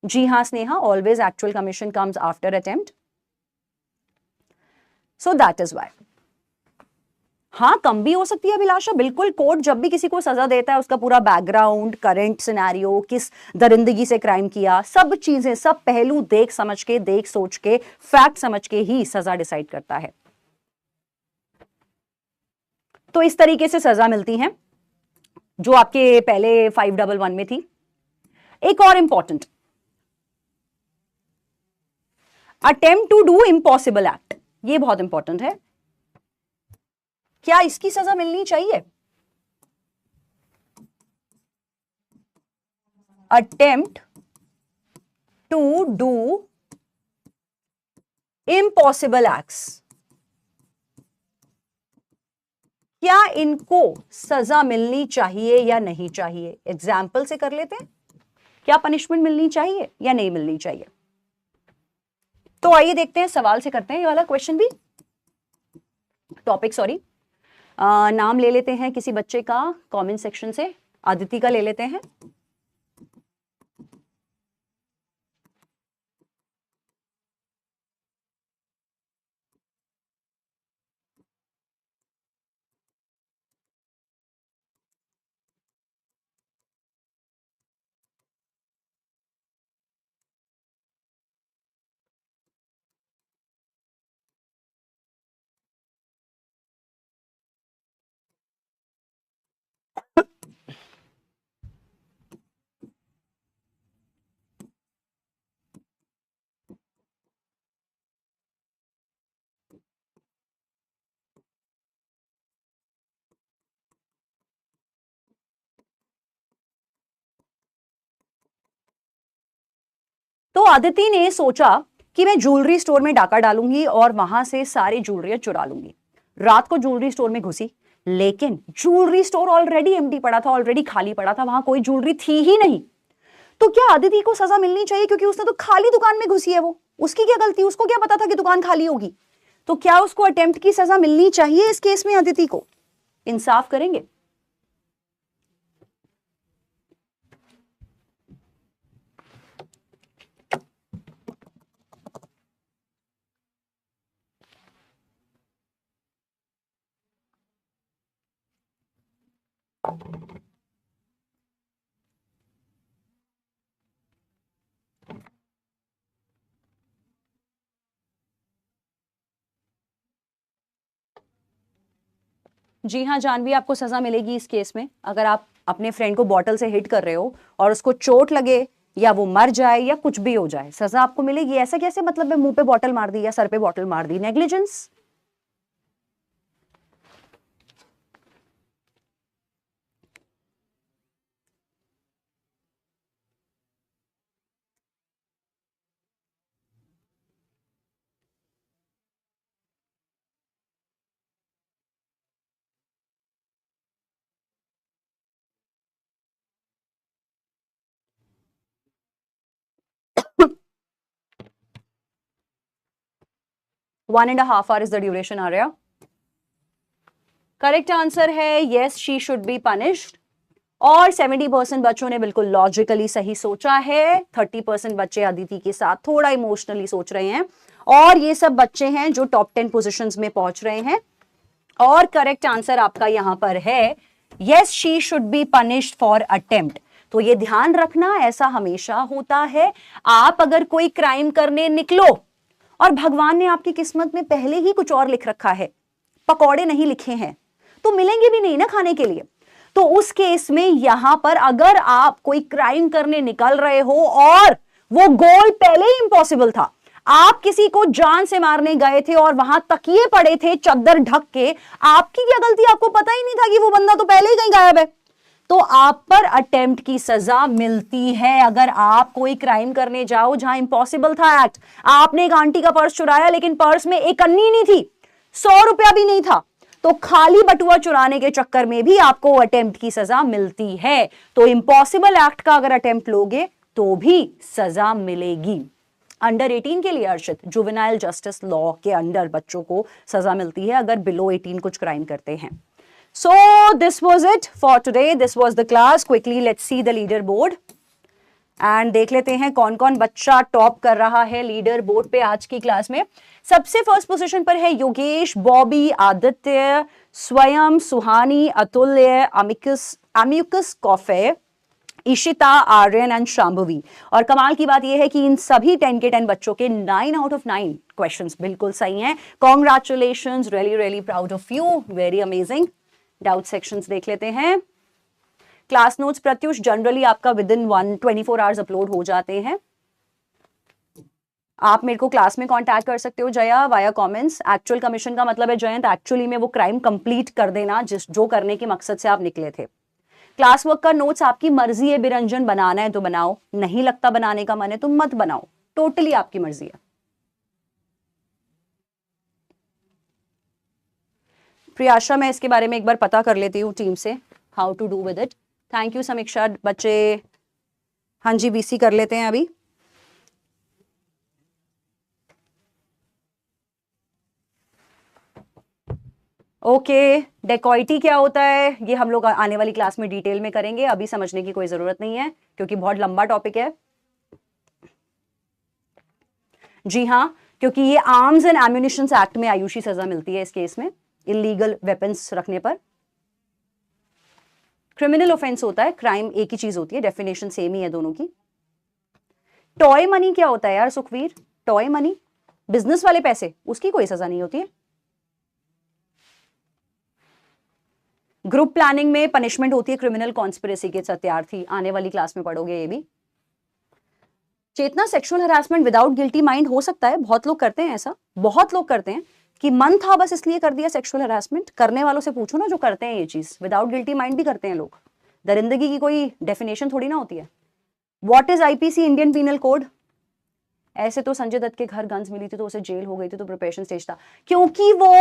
जी हां Sneha, always actual commission comes after attempt, so that is why. हाँ कम भी हो सकती है अभिलाषा, बिल्कुल। कोर्ट जब भी किसी को सजा देता है उसका पूरा बैकग्राउंड, करंट सिनेरियो, किस दरिंदगी से क्राइम किया, सब चीजें, सब पहलू देख समझ के, देख सोच के, फैक्ट समझ के ही सजा डिसाइड करता है। तो इस तरीके से सजा मिलती है जो आपके पहले 511 में थी। एक और important, attempt to do impossible act, ये बहुत इंपॉर्टेंट है। क्या इसकी सजा मिलनी चाहिए? Attempt to do impossible acts, क्या इनको सजा मिलनी चाहिए या नहीं चाहिए? एग्जाम्पल से कर लेते हैं, क्या पनिशमेंट मिलनी चाहिए या नहीं मिलनी चाहिए? तो आइए देखते हैं, सवाल से करते हैं ये वाला क्वेश्चन भी। टॉपिक सॉरी, नाम ले लेते हैं किसी बच्चे का कमेंट सेक्शन से। आदिति का ले लेते हैं। तो आदिति ने सोचा कि मैं ज्वेलरी स्टोर में डाका डालूंगी और वहां से सारी ज्वेलरी चुरा लूंगी। रात को ज्वेलरी स्टोर में घुसी, लेकिन ज्वेलरी स्टोर ऑलरेडी एम्प्टी पड़ा था, ऑलरेडी खाली पड़ा था, वहां कोई ज्वेलरी थी ही नहीं। तो क्या अदिति को सजा मिलनी चाहिए? क्योंकि उसने तो खाली दुकान में घुसी है, वो उसकी क्या गलती? उसको क्या पता था कि दुकान खाली होगी? तो क्या उसको अटेम्प्ट की सजा मिलनी चाहिए इस केस में अदिति को? इंसाफ करेंगे? जी हाँ जानवी, आपको सजा मिलेगी इस केस में। अगर आप अपने फ्रेंड को बॉटल से हिट कर रहे हो और उसको चोट लगे या वो मर जाए या कुछ भी हो जाए, सजा आपको मिलेगी। ऐसा कैसे मतलब है मुंह पे बॉटल मार दी या सर पे बॉटल मार दी? Negligence. One and a half hour is the duration, Arya. Correct answer है yes, she should be punished. और 70% बच्चों ने बिल्कुल लॉजिकली सही सोचा है। 30% बच्चे अदिति के साथ थोड़ा इमोशनली सोच रहे हैं। और ये सब बच्चे हैं जो टॉप 10 पोजीशंस में पहुंच रहे हैं। और करेक्ट आंसर आपका यहां पर है yes, she should be punished for attempt. तो ये ध्यान रखना, ऐसा हमेशा होता है। आप अगर कोई क्राइम करने निकलो और भगवान ने आपकी किस्मत में पहले ही कुछ और लिख रखा है, पकौड़े नहीं लिखे हैं, तो मिलेंगे भी नहीं ना खाने के लिए। तो उस केस में यहां पर अगर आप कोई क्राइम करने निकल रहे हो और वो गोल पहले ही इम्पॉसिबल था, आप किसी को जान से मारने गए थे और वहां तकिए पड़े थे चद्दर ढक के, आपकी क्या गलती? आपको पता ही नहीं था कि वो बंदा तो पहले ही कहीं गायब है। तो आप पर अटेम्प्ट की सजा मिलती है। अगर आप कोई क्राइम करने जाओ जहां इम्पॉसिबल था एक्ट, आपने एक आंटी का पर्स चुराया लेकिन पर्स में एक अन्नी नहीं थी, 100 रुपया भी नहीं था, तो खाली बटुआ चुराने के चक्कर में भी आपको अटेम्प्ट की सजा मिलती है। तो इम्पॉसिबल एक्ट का अगर अटेम्प्ट लोगे तो भी सजा मिलेगी। अंडर 18 के लिए अर्शित, जुवेनाइल जस्टिस लॉ के अंडर बच्चों को सजा मिलती है अगर बिलो 18 कुछ क्राइम करते हैं। So this was it for today. This was the class. Quickly let's see the leaderboard. And देख लेते हैं कौन कौन बच्चा टॉप कर रहा है लीडर बोर्ड पे आज की क्लास में। सबसे फर्स्ट पोजीशन पर है योगेश, बॉबी, आदित्य, स्वयं, सुहानी, अतुल्य, अम्यूकस कॉफे, इशिता, आर्यन एंड शांभवी। और कमाल की बात यह है कि इन सभी 10 के 10 बच्चों के 9 आउट ऑफ 9 क्वेश्चंस बिल्कुल सही हैं। Congratulations, really really proud of you, very amazing. Doubt sections देख लेते हैं। क्लास नोट्स प्रत्युष जनरली आपका विद इन 124 आवर्स अपलोड हो जाते हैं। आप मेरे को क्लास में कांटेक्ट कर सकते हो Jaya via comments. Actual commission का मतलब है जयंत एक्चुअली में वो क्राइम कंप्लीट कर देना जो करने के मकसद से आप निकले थे। क्लास वर्क का नोट्स आपकी मर्जी है, बिरंजन बनाना है तो बनाओ, नहीं लगता बनाने का मन है तो मत बनाओ, टोटली आपकी मर्जी है। प्रियाशा, मैं इसके बारे में एक बार पता कर लेती हूँ टीम से, how to do with it. Thank you Samiksha. बच्चे हाँ जी वीसी कर लेते हैं अभी। ओके, डेकॉइटी क्या होता है ये हम लोग आने वाली क्लास में डिटेल में करेंगे, अभी समझने की कोई जरूरत नहीं है क्योंकि बहुत लंबा टॉपिक है। जी हाँ, क्योंकि ये आर्म्स एंड एम्यूनिशंस एक्ट में आयुषी सजा मिलती है इस केस में, इलीगल वेपन्स रखने पर। क्रिमिनल ऑफेंस होता है, क्राइम एक ही चीज होती है, डेफिनेशन सेम ही है दोनों की। टॉय मनी क्या होता है यार सुखवीर? टॉय मनी, बिजनेस वाले पैसे, उसकी कोई सजा नहीं होती है। ग्रुप प्लानिंग में पनिशमेंट होती है क्रिमिनल कॉन्स्पिरेसी के सत्यार्थी, आने वाली क्लास में पढ़ोगे ये भी। Chetna, sexual harassment without guilty mind हो सकता है, बहुत लोग करते हैं ऐसा, बहुत लोग करते हैं कि मन था बस इसलिए कर दिया सेक्सुअल हरासमेंट। करने वालों से पूछो ना जो करते हैं ये चीज, विदाउट गिल्टी माइंड भी करते हैं लोग। दरिंदगी की कोई डेफिनेशन थोड़ी ना होती है। What is IPC, Indian penal code? ऐसे तो संजय दत्त के घर गन्स मिली थी तो उसे जेल हो गई थी तो प्रिपरेशन स्टेज था, क्योंकि वो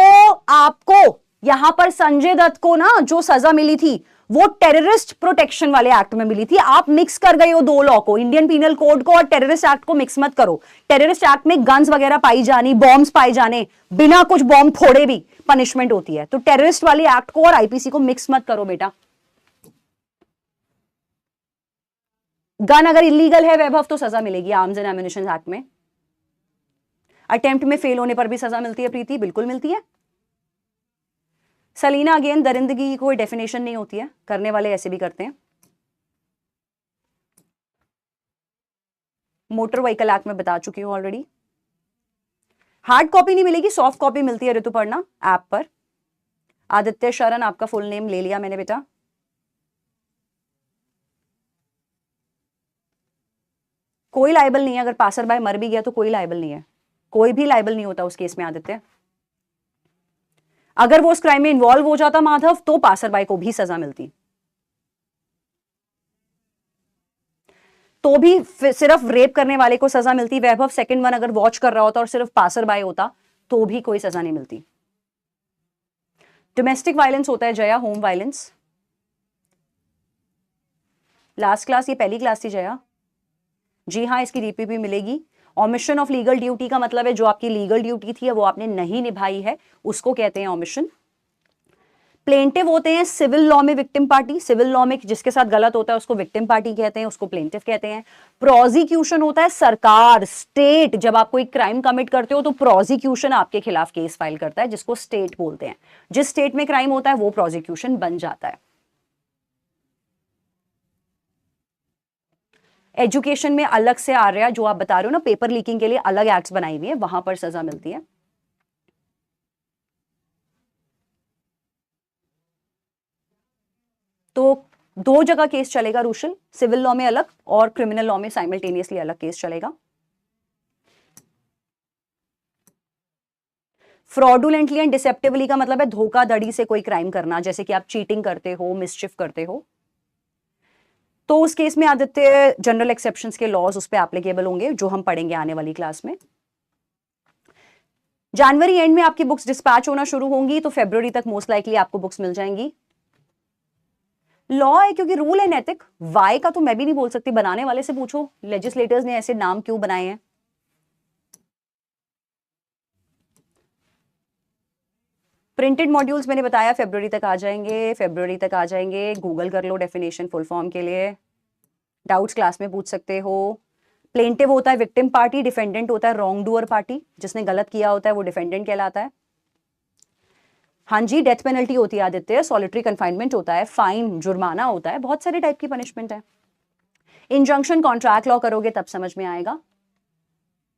आपको यहां पर संजय दत्त को ना जो सजा मिली थी वो टेररिस्ट प्रोटेक्शन वाले एक्ट में मिली थी। आप मिक्स कर गए हो दो लॉ को, इंडियन पीनल कोड को और टेररिस्ट एक्ट को मिक्स मत करो। टेररिस्ट एक्ट में गन्स वगैरह पाई जानी, बॉम्ब्स पाए जाने, बिना कुछ बॉम्ब फोड़े भी पनिशमेंट होती है। तो टेररिस्ट वाली एक्ट को और आईपीसी को मिक्स मत करो बेटा। गन अगर इलीगल है वैभव तो सजा मिलेगी आर्म्स एंड एम्युनिशन एक्ट में। अटेम्प्ट में फेल होने पर भी सजा मिलती है प्रीति, बिल्कुल मिलती है। सलीना अगेन, दरिंदगी की कोई डेफिनेशन नहीं होती है, करने वाले ऐसे भी करते हैं। मोटर व्हीकल एक्ट में बता चुकी हूं ऑलरेडी। हार्ड कॉपी नहीं मिलेगी, सॉफ्ट कॉपी मिलती है ऋतुपर्णा ऐप पर। आदित्य शरण, आपका फुल नेम ले लिया मैंने बेटा। कोई लाइबल नहीं है, अगर पासर बाय मर भी गया तो कोई लाइबल नहीं है, कोई भी लाइबल नहीं होता उस केस में आदित्य। अगर वो उस क्राइम में इन्वॉल्व हो जाता माधव तो पासर बाय को भी सजा मिलती, तो भी सिर्फ रेप करने वाले को सजा मिलती। वैभव सेकंड वन अगर वॉच कर रहा होता और सिर्फ पासर बाय होता तो भी कोई सजा नहीं मिलती। डोमेस्टिक वायलेंस होता है Jaya, home violence. Last class ये पहली क्लास थी जया? जी हाँ, इसकी डीपीपी मिलेगी। ओमिशन ऑफ लीगल ड्यूटी का मतलब है जो आपकी लीगल ड्यूटी थी वो आपने नहीं निभाई है, उसको कहते हैं ओमिशन। प्लेंटिव होते हैं सिविल लॉ में विक्टिम पार्टी, सिविल लॉ में जिसके साथ गलत होता है उसको विक्टिम पार्टी कहते हैं, उसको प्लेंटिव कहते हैं। प्रोसिक्यूशन होता है सरकार, स्टेट, जब आप कोई क्राइम कमिट करते हो तो प्रोसिक्यूशन आपके खिलाफ केस फाइल करता है, जिसको स्टेट बोलते हैं। जिस स्टेट में क्राइम होता है वो प्रोसिक्यूशन बन जाता है। एजुकेशन में अलग से आ रहा है, जो आप बता रहे हो ना पेपर लीकिंग के लिए अलग एक्ट्स बनाई हुई है, वहां पर सजा मिलती है। तो दो जगह केस चलेगा रुशल, सिविल लॉ में अलग और क्रिमिनल लॉ में साइमल्टेनियसली अलग केस चलेगा। फ्रॉडुलेंटली एंड डिसेप्टिवली का मतलब है धोखाधड़ी से कोई क्राइम करना, जैसे कि आप चीटिंग करते हो, मिसचिफ करते हो, तो उस केस में आदित्य जनरल एक्सेप्शंस के लॉज उस पर एप्लीकेबल होंगे, जो हम पढ़ेंगे आने वाली क्लास में। जनवरी एंड में आपकी बुक्स डिस्पैच होना शुरू होंगी, तो फरवरी तक मोस्ट लाइकली आपको बुक्स मिल जाएंगी। लॉ है क्योंकि रूल है नैतिक, वाई का तो मैं भी नहीं बोल सकती, बनाने वाले से पूछो लेजिस्लेटर्स ने ऐसे नाम क्यों बनाए हैं। प्रिंटेड मॉड्यूल्स मैंने बताया फरवरी तक आ जाएंगे, फरवरी तक आ जाएंगे। गूगल कर लो डेफिनेशन फुल फॉर्म के लिए, डाउट्स क्लास में पूछ सकते हो। प्लेंटिव होता है विक्टिम पार्टी, डिफेंडेंट होता है रॉन्ग डूअर पार्टी, जिसने गलत किया होता है वो डिफेंडेंट कहलाता है। हाँ जी, डेथ पेनल्टी होती है आदित्य, सॉलिटरी कन्फाइनमेंट होता है, फाइन जुर्माना होता है, बहुत सारे टाइप की पनिशमेंट है। इंजंक्शन कॉन्ट्रैक्ट लॉ करोगे तब समझ में आएगा।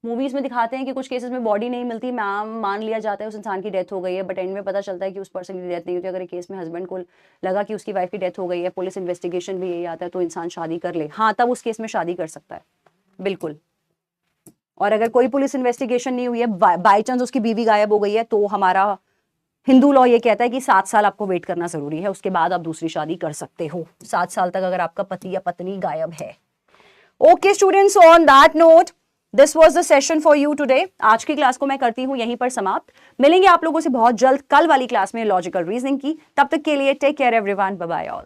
मूवीज में दिखाते हैं कि कुछ केसेस में बॉडी नहीं मिलती, मान लिया जाता है उस इंसान की डेथ हो गई है, बट एंड में पता चलता है कि उस पर्सन की डेथ नहीं होती। अगर एक केस में हस्बैंड को लगा कि उसकी वाइफ की डेथ हो गई है, पुलिस इन्वेस्टिगेशन भी यही आता है, तो इंसान शादी कर ले, हाँ तब उस केस में शादी कर सकता है, बिल्कुल। और अगर कोई पुलिस इन्वेस्टिगेशन नहीं हुई है, बाई चांस उसकी बीवी गायब हो गई है, तो हमारा हिंदू लॉ ये कहता है कि 7 साल आपको वेट करना जरूरी है, उसके बाद आप दूसरी शादी कर सकते हो, 7 साल तक अगर आपका पति या पत्नी गायब है। Okay students, on that note this was the session for you today. आज की क्लास को मैं करती हूं यहीं पर समाप्त। मिलेंगे आप लोगों से बहुत जल्द कल वाली क्लास में लॉजिकल रीजनिंग की। तब तक के लिए take care everyone, bye bye all.